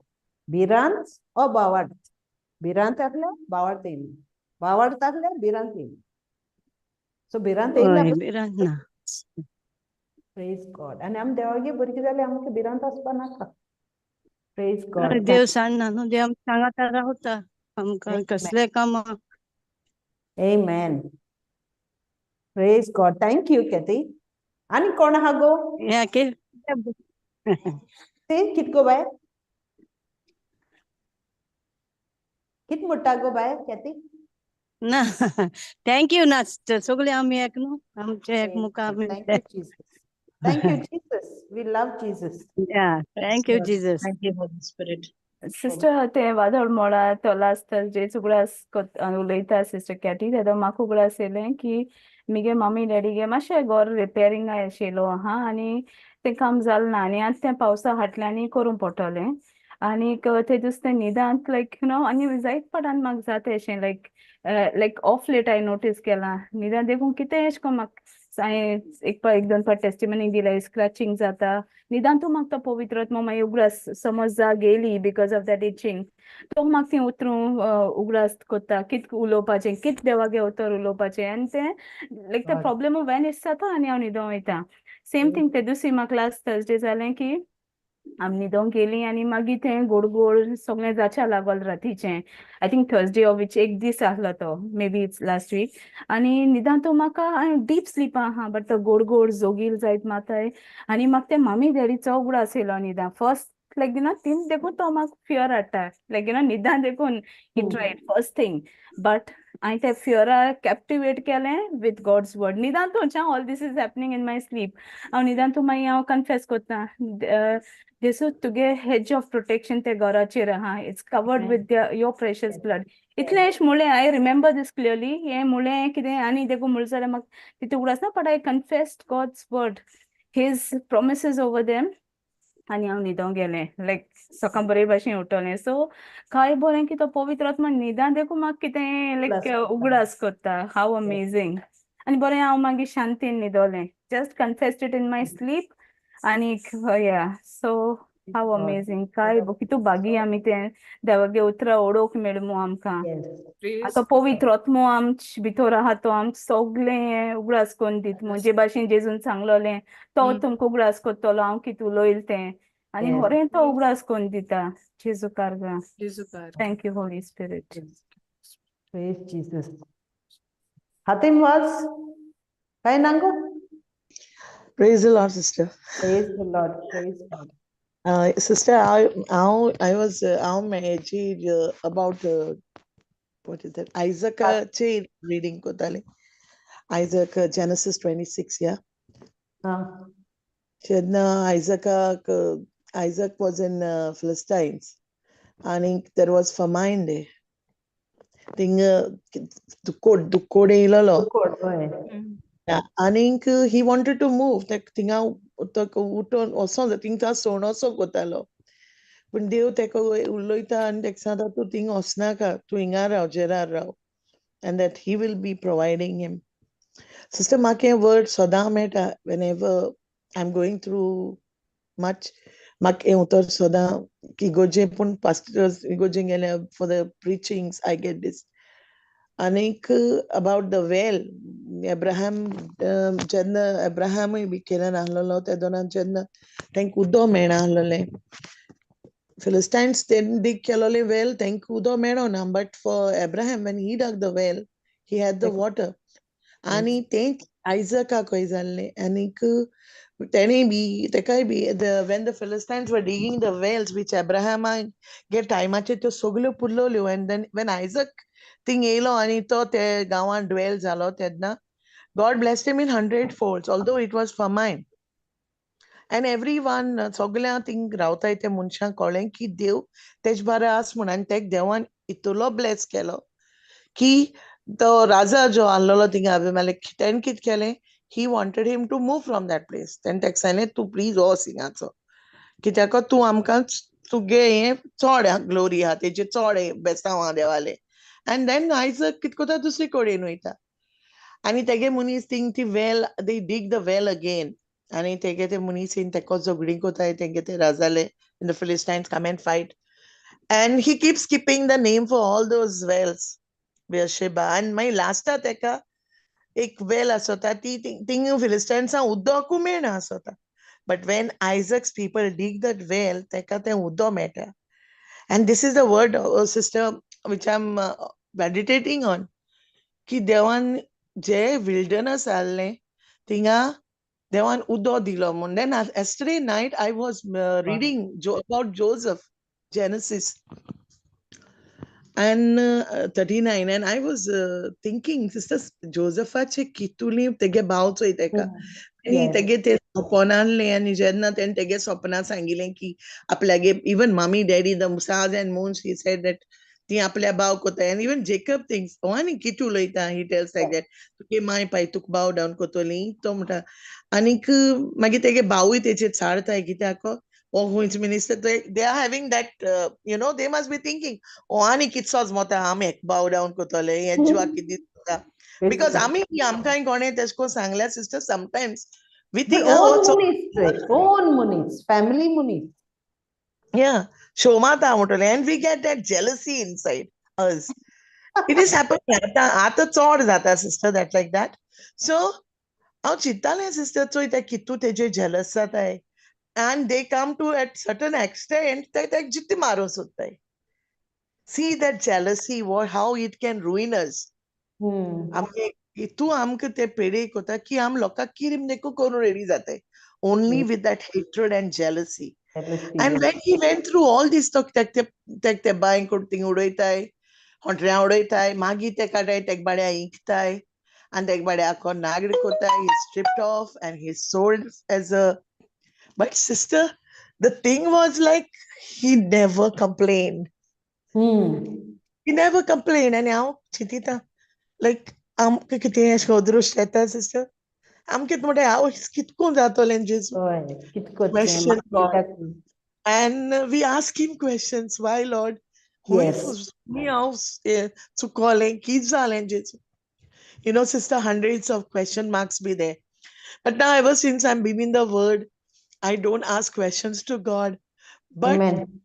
S1: भिरांत ओ भिरांत आहल्यार बावार्थ येयली बावार्थ आहल्यार भिरांत येयली सो भिरांत येयला
S5: हय बिरांत ना
S1: प्रेज गॉड आनी आमी देवागे भुरगीं जाल्यार आमकां भिरांत आसपा नाका प्रेज गॉड
S5: देव सांगना न्हू देव सांगाता रावता आमकां कसले कामा
S1: Amen. Praise God. Thank you, Kathy. Ani कोण आहा गो?
S5: या के
S1: ते कित गो बाय? कित मुट्टा गो बाय, Kathy?
S5: ना थँक यू ना सगळे आमी एक न्हू आमचे एक
S1: Praise
S5: मुखार
S1: God. Thank you, Jesus. Thank you, Jesus. We love Jesus.
S5: या thank you Jesus
S3: Thank you, Holy Spirit.
S4: Sister ते वादळ मोडा तो लास्ट जेच उगडास उलयता सिस्टर कॅटी तेदो म्हाका उगडास येयलें की मिगे मम्मी डॅडीगे मातशें घर रिपेरिंगा आशिल्लो आहा आनी तें काम जालें ना आनी आतां तें पावसा हाटल्यानी करूं पडटलें आनीक ते दिस तें निदांत लायक यू नो आनी जायत पाटान म्हाका जाता अशें लायक ऑफ लेट हांवें नोटीस केलां निदान देखून कितें एशें कोन्न म्हाका हांवें एक दोन फावट टेस्टिमनी दिल्यार स्क्रॅचिंग जाता निदान तूं म्हाका तो पवित्र आत्मा मागीर उगडास समज जा गेली बिकॉज ऑफ दॅट इचिंग तो म्हाका थंय उतरूं उगडास कोत्ता कित उलोवपाचें कित देवागे उतर उलोवपाचें आनी तें लायक तें प्रॉब्लेम वॅनिश जाता आनी हांव न्हिदों वयता सेम थिंग ते दिसी म्हाका लास्ट थर्सडे जालें की आमी न्हिदोंक गेलीं आनी मागीर तें गोड गोड सगळें जाच्या लागोल रातीचें I think Thursday of week एक दीस आसलो तो maybe it's last week आनी निदान तो म्हाका डीप स्लीप आहा बट तो गोड गोड जोगील जायत माताय आनी म्हाका ते मम्मी डॅडीचो उगडास येयलो निदान फर्स्ट लायक यू नो तीन देखून तो म्हाका फियर हाडटा लायक यू नो निदान देखून ही ट्रायड फर्स्ट थिंग बट हांवें ते फियरा कॅप्टिवेट केलें विथ गॉड्स वर्ड निदान थंयच्यान all this is happening in my sleep हांव निदान तूं मागीर हांव कन्फेस कोत्ता जेसू तुगे हेज ऑफ प्रोटेक्शन ते घराचेर आहा it's covered with your precious blood इतलें एश मुळें आय रिमेंबर दीस क्लियरली हें मुळें कितें आनी देखून मुळे जाल्यार म्हाका तितून उगडास ना but I confessed God's word his promises over them आनी हांव न्हिदोंक गेलें लायक सकाळ बरे भाशेन उठोलें सो काय बरें की तो पवित्र आत्मा निदान देखून म्हाका कितें लायक उगडास कोत्ता हाव अमेझींग आनी बरें हांव मागीर शांतीन न्हिदोलें just confessed it in my sleep आनीक या सो हाव अमेझींग काय कितू बागी आमी तें देवागे उतरां ओडोवंक मेळमू आमकां आतां पवित्र आत्मो आमच भितर आहा तो आमकां सगलें उगडास कोन्न दित म्हणजे भाशेन जेजून सांगलोलें तो तुमकां उगडास कोत्तलो हांव कितें उलोयलें तें आनी बरें तो उगडास कोन्न दिता जेजुकार thank you holy spirit
S1: Praise Jesus. Hatim was काय नांगो?
S6: Praise the Lord, sister.
S1: Praise the Lord. Praise God.
S6: Sister, I was about what is that? Isaac reading kotale. Isaac Genesis 26, yeah. Isaac was in Philistines, and there was famine there. Thing dukkode ilalo. Yeah, and he wanted to move. Like thing also the thing ta sono so gotalo. But Dev teko uloita and exada to thing osnaka to ingara jera rao, and that he will be providing him. Sister Make word Sodameta whenever I'm going through much Make utar Soda ki goje pun pastors gojing for the preachings I get this. Anik about the well Abraham jenna Abraham bikena nahlalo te dona jenna thank udo mena halale Philistines didn't dig kelole well thank udo mena na but for Abraham when he dug the well he had the water आणि ते Isaac koizalne anik tene bi tekai bi when the Philistines were digging the wells which Abraham get time to soglo pullolo and then when Isaac thing elo ani to te gawan dwells alo tedna God blessed him in 100 folds although it was famine and everyone soglea thing rauta ite munsha kolen ki dev tejbara as munan tek dewan itulo bless kelo ki the Raja jo allolo tinga Abimelech ten kit kele he wanted him to move from that place. Then texane tu please o singacho. Kitako tu amka tu ge chode glory hate je chode bestawa devale. And then Isaac kitkota dusri kode noita. And it again munis think the well they dig the well again. And it again the munis in teko zogding kota it again Razale and the Philistines come and fight. And he keeps skipping the name for all those wells. Beersheba and my last teka एक well आसोता ती thing फिलिस्टायन्सां उदकू मेळना आसोता. But when Isaac's people dig that well, teka te udo meta. And this is the word, sister, which I'm meditating on. Ki devan je wilderness alne, tinga devan udo dilo. And then yesterday night I was reading about Joseph, Genesis. And 39, and I was thinking, sisters, Joseph kituli tege bautso iteka. आणि तेगे ते स्वप्नांतले आणि जेन्ना तेन तेगे स्वप्नां सांगिल्लें की आपल्यागे even mummy daddy the stars and moons he said that ती आपल्या भाव कोताय and even Jacob thinks आणि किती उलयता he tells like that तुगे माय पाय तुक bow down कोतोली तो म्हणटा आनीक मागीर तेगे भावूय तेचेर चाळताय कित्याक who is minister they are having that they must be thinking आणि कितसोच मोता आमी bow down कोतोले हे जिवाक कितें दिसता because आमी आमकां कोणें तेश को सांगल्या sister sometimes we think
S1: own munis, family munis.
S6: yeah shomata motole and we get that jealousy inside us. It is happening आता चोड जाता sister that like that. So हांव चिंत्तालें sister चोय ते कितू तेजे jealous जाताय and they come to at certain extent that they जित्ती मारो सोदताय. See that jealousy, how it can ruin us. तू आमकां ते पेडे कोता की आम लोकांक कितें देखो करून रेडी जाताय only with that hatred and jealousy. And when he went through all this talk te bain kurting udoitai hontria udoitai magi te kadai tek badya inktai and tek badya kon nagri kotai he's stripped off and he's sold as a. But sister, the thing was like he never complained. He never complained. And now chitita like kiti shodrush rehta sister amke tumde how kitko jato len Jesus question God. And we ask him questions. Why, Lord?
S1: Yes.
S6: To calling kids Jesus. Sister, hundreds of question marks be there. But now, ever since I'm been in the word, I don't ask questions to God. But
S1: Amen.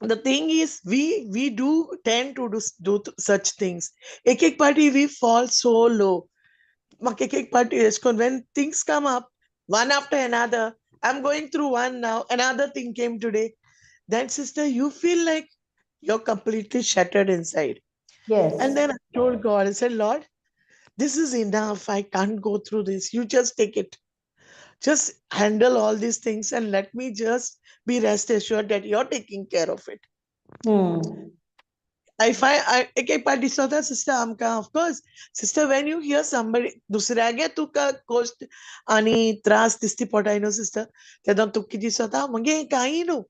S6: The thing is, we do tend to do such things. Ek party we fall so low. When things come up, one after another, I'm going through one now, another thing came today. Then, sister, you feel like you're completely shattered inside.
S1: Yes.
S6: And then I told God, I said, Lord, this is enough. I can't go through this. You just take it. Just handle all these things and let me just be rest assured that you're taking care of it. एक party स्वतः sister आमका of course sister when you hear somebody दुसऱ्यागे तुका गोष्ट आणि त्रास दिसती पडटा न्हू sister तेन्ना तुका कितें स्वता मगे काही न्हू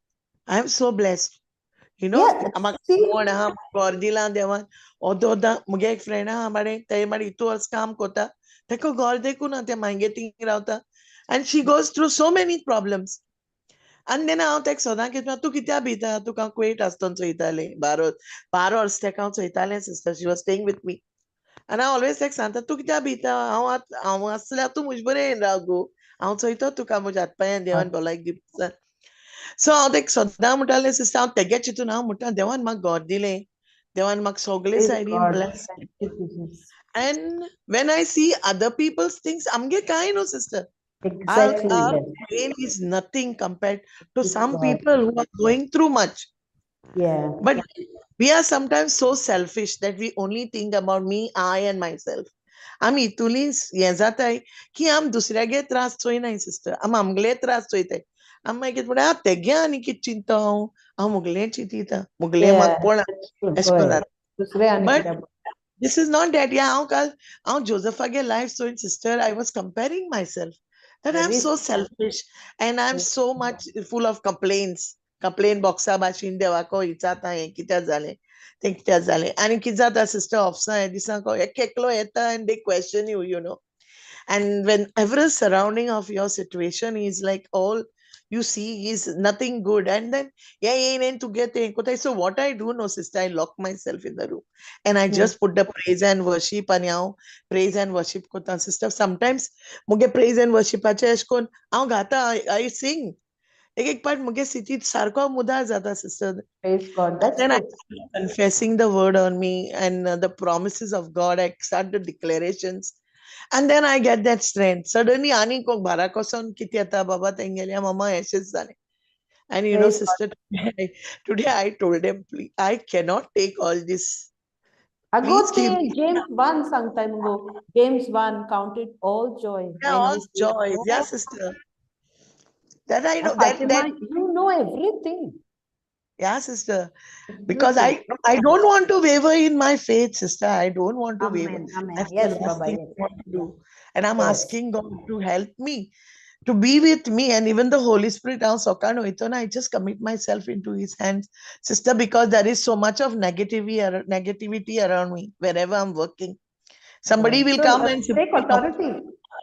S6: I am so blessed म्हाका कोण आहा घर दिलां देवान ओदोदा मुगे एक फ्रेंड आहा माडे ते माडे इतू वर्स काम कोता तेका घर देखून ना ते मागे थिंग रावता and she goes through so many problems. And then हांव तेका सदां कितें तूं कित्या भिता तुका कुवेट आसतना चोयतालें बारा वर्स तेका हांव चोयतालें sister she was staying with me and I always तेका सांगता तूं कित्या भिता हांव आसल्यार तूं म्हजे बरें राव गो हांव चोयता तुका म्हज्या हातपांयां देवान भलायक दिवचा. सो हांव तेका सदां म्हणटालें sister हांव तेगे चिंतून हांव म्हणटा देवान म्हाका घर दिलें देवान म्हाका सगळे सायडीन bless. And when I see other people's things आमगे कांय न्हू sister.
S1: Exactly.
S6: Our pain is nothing compared to some people who are going through much.
S1: Yeah.
S6: But we are sometimes so selfish that we only think about me, I, and myself. आमी इतुली हें जाताय की आम दुसऱ्यागे त्रास चोयनाय sister. आम आमगले त्रास चोयताय. आम मागीर कितें म्हणटा तेगे आनी कितें चिंता हांव मुगलें चिंतिता मुगलें म्हाका पळना एश कोन्न. But this is not that. हांव जोसेफागे life चोयन sister I was comparing myself. That I'm so selfish and I'm so much full of complaints. Complaint boxa bashing devako ichata हे कित्या जालें तें कित्या जालें आनी कितें जाता sister ऑफिसां हे दिसाको एकलो येता and they question you and whenever surrounding of your situation is like all you see is nothing good and then to get so what I do no sister I lock myself in the room and I just put the praise and worship and praise and worship kota sister sometimes muge praise and worship ache eshkon hav gata I sing एक part मुगे स्थितीत सारको मुदा जाता, sister.
S1: Praise God.
S6: And
S1: That's
S6: then I
S1: good.
S6: started confessing the word on me and the promises of God. I started declarations. And then I get that strength. Suddenly, ani ko bara koson kiti ata baba tengelia mama ashes zane. And you know,
S1: Praise God.
S6: sister, today I told them, please, I cannot take all this. Please give
S1: Agote
S6: me
S1: James 1 some time ago. James 1 counted all joy when
S6: all
S1: you face
S6: joy. Yeah,
S1: all.
S6: sister. That I know
S1: Fatima,
S6: that
S1: you know everything.
S6: yeah, sister. Because
S1: Everything.
S6: I don't want to waver in my faith, sister. I don't want to waver.
S1: Amen. Amen.
S6: That's
S1: Yes,
S6: the last
S1: Baba.
S6: thing
S1: Yes.
S6: I want to do. And I'm
S1: Yes.
S6: asking God to help me, to be with me, and even the Holy Spirit. Now, Sokano Itona, I just commit myself into His hands, sister, because there is so much of negativity around me wherever I'm working. Somebody
S1: Right.
S6: will
S1: So
S6: come and say,
S1: take authority.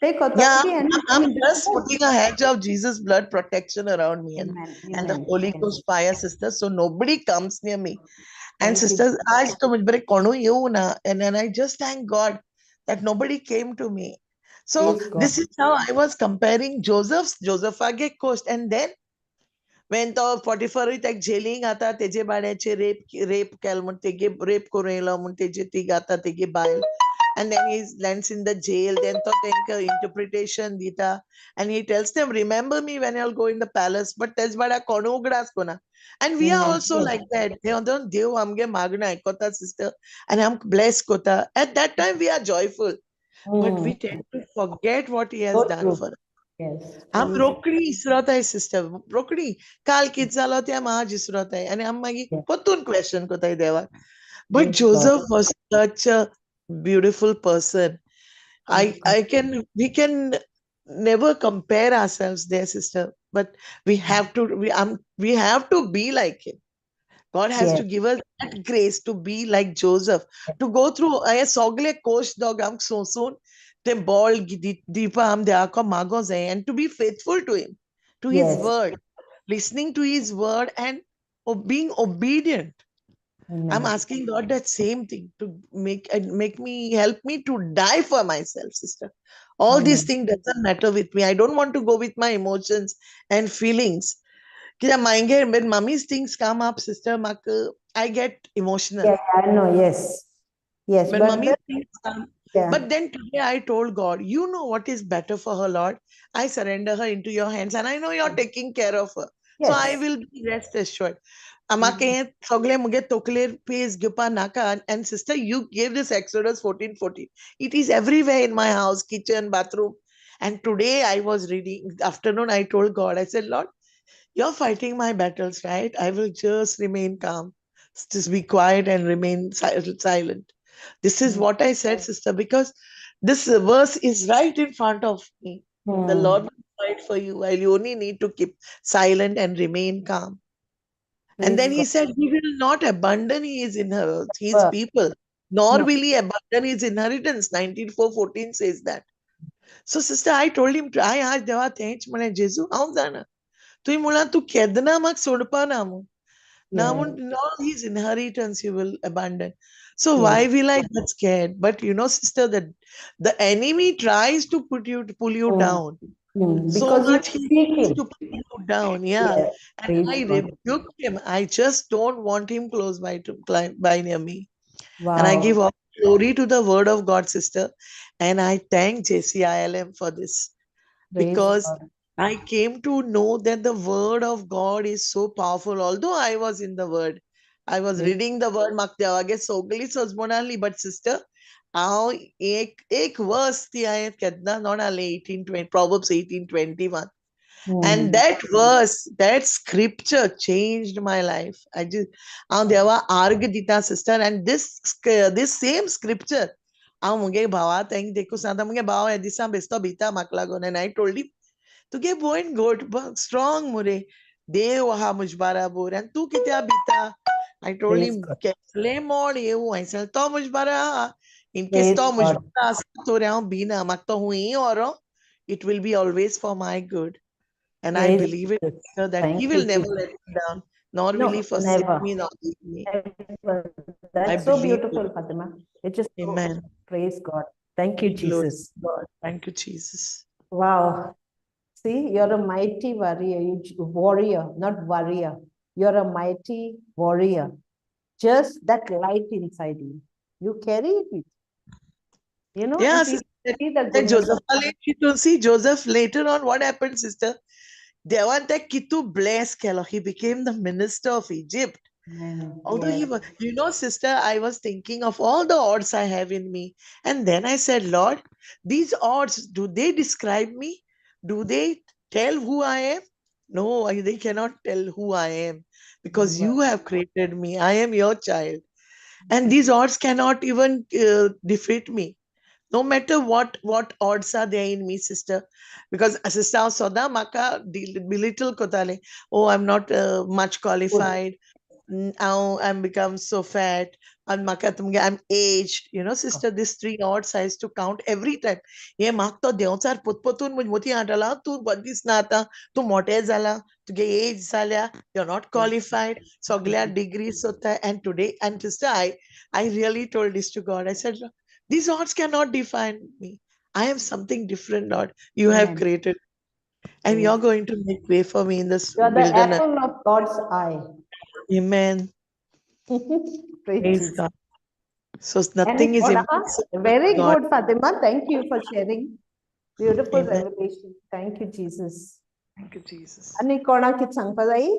S1: Take
S6: yeah,
S1: authority and
S6: I'm
S1: begin to
S6: just
S1: declare.
S6: putting a hedge of Jesus' blood protection around me
S1: Amen.
S6: and the
S1: Amen.
S6: Holy
S1: Yes.
S6: Ghost fire, sister, so nobody comes near me. And
S1: Thank you.
S6: sisters, आज तो मुझ बड़े कोणू येऊ ना, and then I just thank God that nobody came to me. So
S1: Praise God.
S6: this is how I was comparing Joseph आगे coast, and then when तो 44 तक gelling आता तेजे बाळ्याचे रेप केल म्हण तेगे रेप करून येलो म्हण तेजे ती गाता तेगे बायल, and then he lands in the jail. Then तो तेंका interpretation दिता, and he tells them, remember me when you'll go in the palace. But तेज बाळ्या कोणू उगडास कोणा. And we are
S1: Amen.
S6: also
S1: Yes.
S6: like that. Dev amge magna aikota, sister, and I'm blessed kota. At that time we are joyful, but we tend to forget what He has
S1: So
S6: done
S1: true.
S6: for us.
S1: Yes.
S6: I'm
S1: Praise
S6: रोकडी Israt आहे, sister. रोकडी काल कित झालं ते आज इसरत आहे, आणि आम मागी
S1: God.
S6: परतून question कोताय देवा. But
S1: Praise God.
S6: Joseph was such a beautiful person.
S1: Praise God.
S6: We can never compare ourselves there, sister. But we have to be like him. God has
S1: Yes.
S6: to give us that grace to be like Joseph, to go through a sogle coach dog am so soon, the ball deepa am de ako magos and to be faithful to him, to his
S1: Yes.
S6: word, listening to his word, and being obedient. I'm
S1: Amen.
S6: asking God that same thing to help me to die for myself, sister. All these
S1: Amen.
S6: things doesn't matter with me. I don't want to go with my emotions and feelings. When mommy's things come up, sister, I get emotional.
S1: Yeah, I know. Yes. Yes.
S6: When
S1: But
S6: mommy's things come,
S1: yeah.
S6: but then today I told God, you know what is better for her, Lord. I surrender her into your hands, and I know you're taking care of her. So I
S1: Yes.
S6: will be rest assured. Amake sogle muge tokler pays gupa naka, and sister, you gave this Exodus 14:14. It is everywhere in my house, kitchen, bathroom. And today I was reading, afternoon, I told God, I said, Lord, you're fighting my battles, right? I will just remain calm, just be quiet and remain silent. This is what I said, sister, because this verse is right in front of me. The Lord will fight for you while you only need to keep silent and remain calm. And
S1: Praise
S6: then He
S1: God.
S6: said, He will not abandon His His
S1: Well,
S6: people, nor
S1: no.
S6: will He abandon His inheritance. 19:14 says that. So, sister, I told him, I asked Deva, thanks, mane Jesu, how zana? तुम्ही मुळात तू केदना मग सोडपा नामू.
S1: Yeah.
S6: All his inheritance you will abandon. So
S1: Yes.
S6: why will I get scared? But you know, sister, that the enemy tries to pull you down. So
S1: Because you
S6: much he
S1: seek
S6: wants
S1: him.
S6: to pull you down. Yeah.
S1: Yes.
S6: And
S1: Praise
S6: I
S1: God.
S6: rebuke him. I just don't want him close by near me. And I
S1: Wow.
S6: give all glory to the word of God, sister. And I thank JCILM for this,
S1: Praise
S6: because
S1: God.
S6: I came to know that the word of God is so powerful. Although I was in the word, I was
S1: Praise
S6: reading the word Maktyavage Sogli Sosmonali, but sister, how ek verse the ayat kedna non ale 1820 Proverbs 18:21. And that verse, that scripture changed my life. I just there were argadita, sister, and this same scripture. Munge bhava thank deku santa munge bhava edisa besto bita maklagon, and I told him to get Bhoin good, strong mure. Dev ha mujbara bor, and tu kitya bita. I told
S1: Praise
S6: him,
S1: God.
S6: Kesle mod eu, I said, to mujbara. In case
S1: Praise
S6: to
S1: God.
S6: mujbara, to reao bina, mak to hui oro, it will be always for my good. And I
S1: Praise
S6: believe it,
S1: Jesus.
S6: sister, that He
S1: Thank
S6: will
S1: you,
S6: never
S1: Jesus.
S6: let me down, nor will He
S1: No,
S6: forsake
S1: never.
S6: me, nor leave me.
S1: Never.
S6: I
S1: That's so
S6: believe it.
S1: beautiful, Fatima. It just
S6: Amen.
S1: praise God. Thank you,
S6: Glory
S1: Jesus.
S6: to God. Thank you, Jesus.
S1: Wow. See, you're a mighty warrior, not warrior. You're a mighty warrior. Just that light inside you. You carry it. You know,
S6: Yeah,
S1: if you
S6: sister.
S1: see the
S6: And
S1: goodness
S6: Joseph, to see Joseph later on, what happened, sister? Devante Kitu bless Kelo. He became the minister of Egypt. Although
S1: yes.
S6: he was, sister, I was thinking of all the odds I have in me. And then I said, Lord, these odds, do they describe me? Do they tell who I am? No, they cannot tell who I am because you have created me. I am your child. And these odds cannot even defeat me. No matter what odds are there in me, sister, because sister soda maka belittle kotale. Oh, I'm not much qualified. Now I'm become so fat. And maka I'm aged. Sister, these three odds I used to count every time. Ye mak to deonchar putputun moti atala tu badis nata tu mote zala tu ge age zala. You're not qualified. Soglea degrees hota. And today, and sister, I really told this to God. I said, these odds cannot define me. I am something different, Lord. You have
S1: Amen.
S6: created. And you're going to make way for me in this
S1: You are the
S6: wilderness.
S1: apple of God's eye.
S6: Amen.
S1: Praise
S6: Praise
S1: Jesus.
S6: God. So
S1: And
S6: nothing is
S1: Kodaha,
S6: impossible.
S1: very
S6: for God.
S1: good, Fatima. Thank you for sharing. Beautiful
S6: Amen.
S1: revelation. Thank you, Jesus.
S6: Thank you, Jesus.
S1: Ani kona kit sangpadai?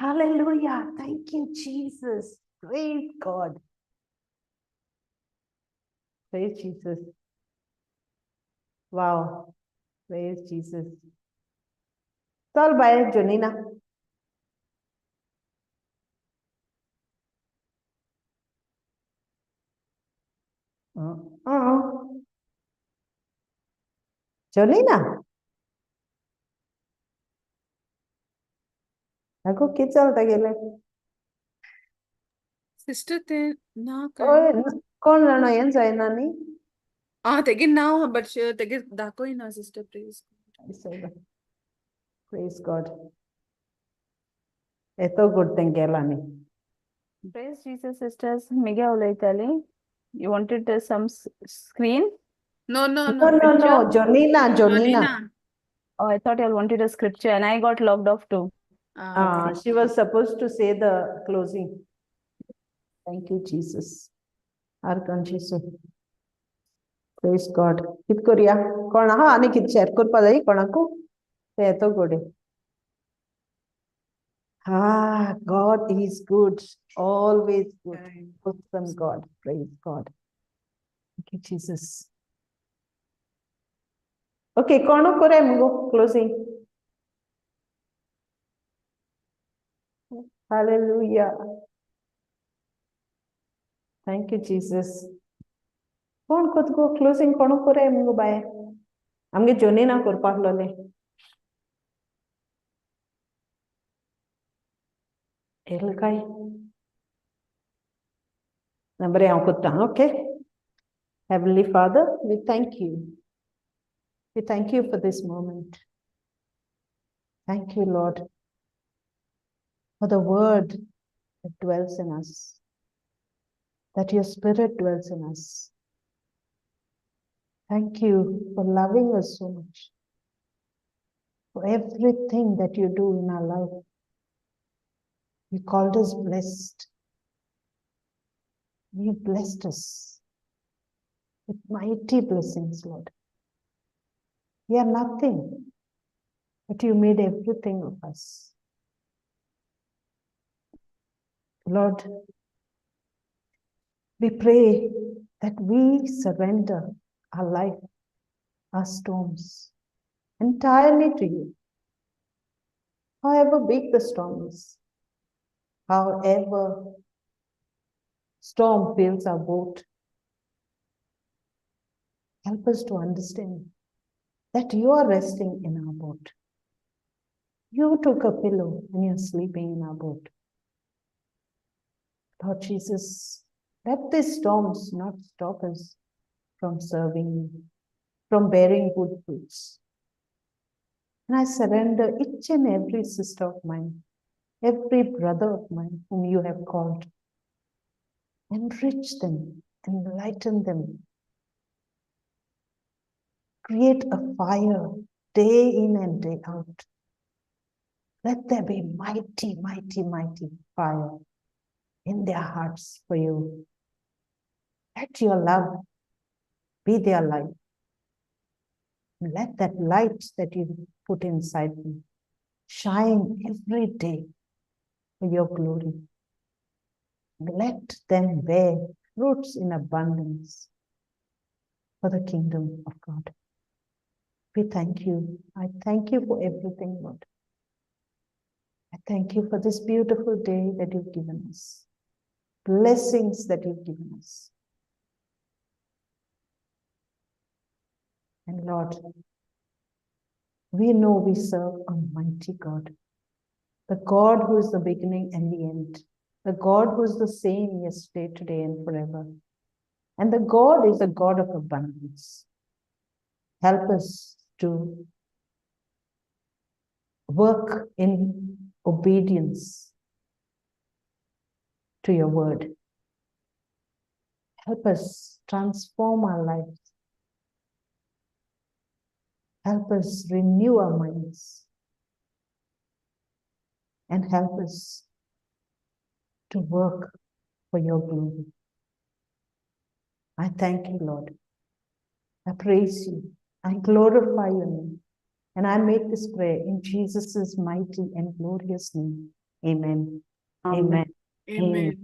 S1: Hallelujah. Thank you, Jesus. Praise God. Praise Jesus. Wow. Praise Jesus. Tol bye, Jonina. Jonina. Ako kitchal tagile.
S2: Sister, te na
S1: Oh,
S2: kai.
S1: kon rano yan sa nani?
S2: Tegin now, but tegin dakoi na, sister, please.
S1: Praise God. Eto good thing kelani.
S4: Praise Jesus, sisters. Miguel Olaitali. You wanted some screen?
S2: No.
S1: No. Jonina.
S2: Nina.
S4: Oh, I thought you wanted a scripture and I got logged off too.
S2: Okay.
S1: She was supposed to say the closing. Thank you, Jesus. Arkanchisu. Praise God. Kit Korea. Kona ha ani kit share kor padai konaku. Te to gode. God is good. Always good. Awesome God. Praise God. Thank you, Jesus. Okay, kono kore mungo closing. Hallelujah. Thank you, Jesus. Kon kotko closing kono kore mungo bae. Amge joni na korpa lole. Elkai. Number okay. Heavenly Father, we thank you. We thank you for this moment. Thank you, Lord, for the word that dwells in us, that your spirit dwells in us. Thank you for loving us so much, for everything that you do in our life. You called us blessed. You blessed us with mighty blessings, Lord. We are nothing, but you made everything of us. Lord, we pray that we surrender our life, our storms, entirely to you. However big the storm is, however storm fills our boat, help us to understand that you are resting in our boat. You took a pillow and you're sleeping in our boat. Lord Jesus, let these storms not stop us from serving you, from bearing good fruits. And I surrender each and every sister of mine, every brother of mine whom you have called. Enrich them, enlighten them. Create a fire day in and day out. Let there be mighty, mighty, mighty fire in their hearts for you. Let your love be their light. Let that light that you put inside them shine every day for your glory. Let them bear fruits in abundance for the kingdom of God. We thank you. I thank you for everything, Lord. I thank you for this beautiful day that you've given us. Blessings that you've given us. And Lord, we know we serve a mighty God. The God who is the beginning and the end. The God who is the same yesterday, today, and forever. And the God is a God of abundance. Help us to work in obedience to your word. Help us transform our lives. Help us renew our minds. And help us to work for your glory. I thank you, Lord. I praise you. I glorify your name. And I make this prayer in Jesus' mighty and glorious name. Amen.
S4: Amen.
S1: Amen.
S2: Amen.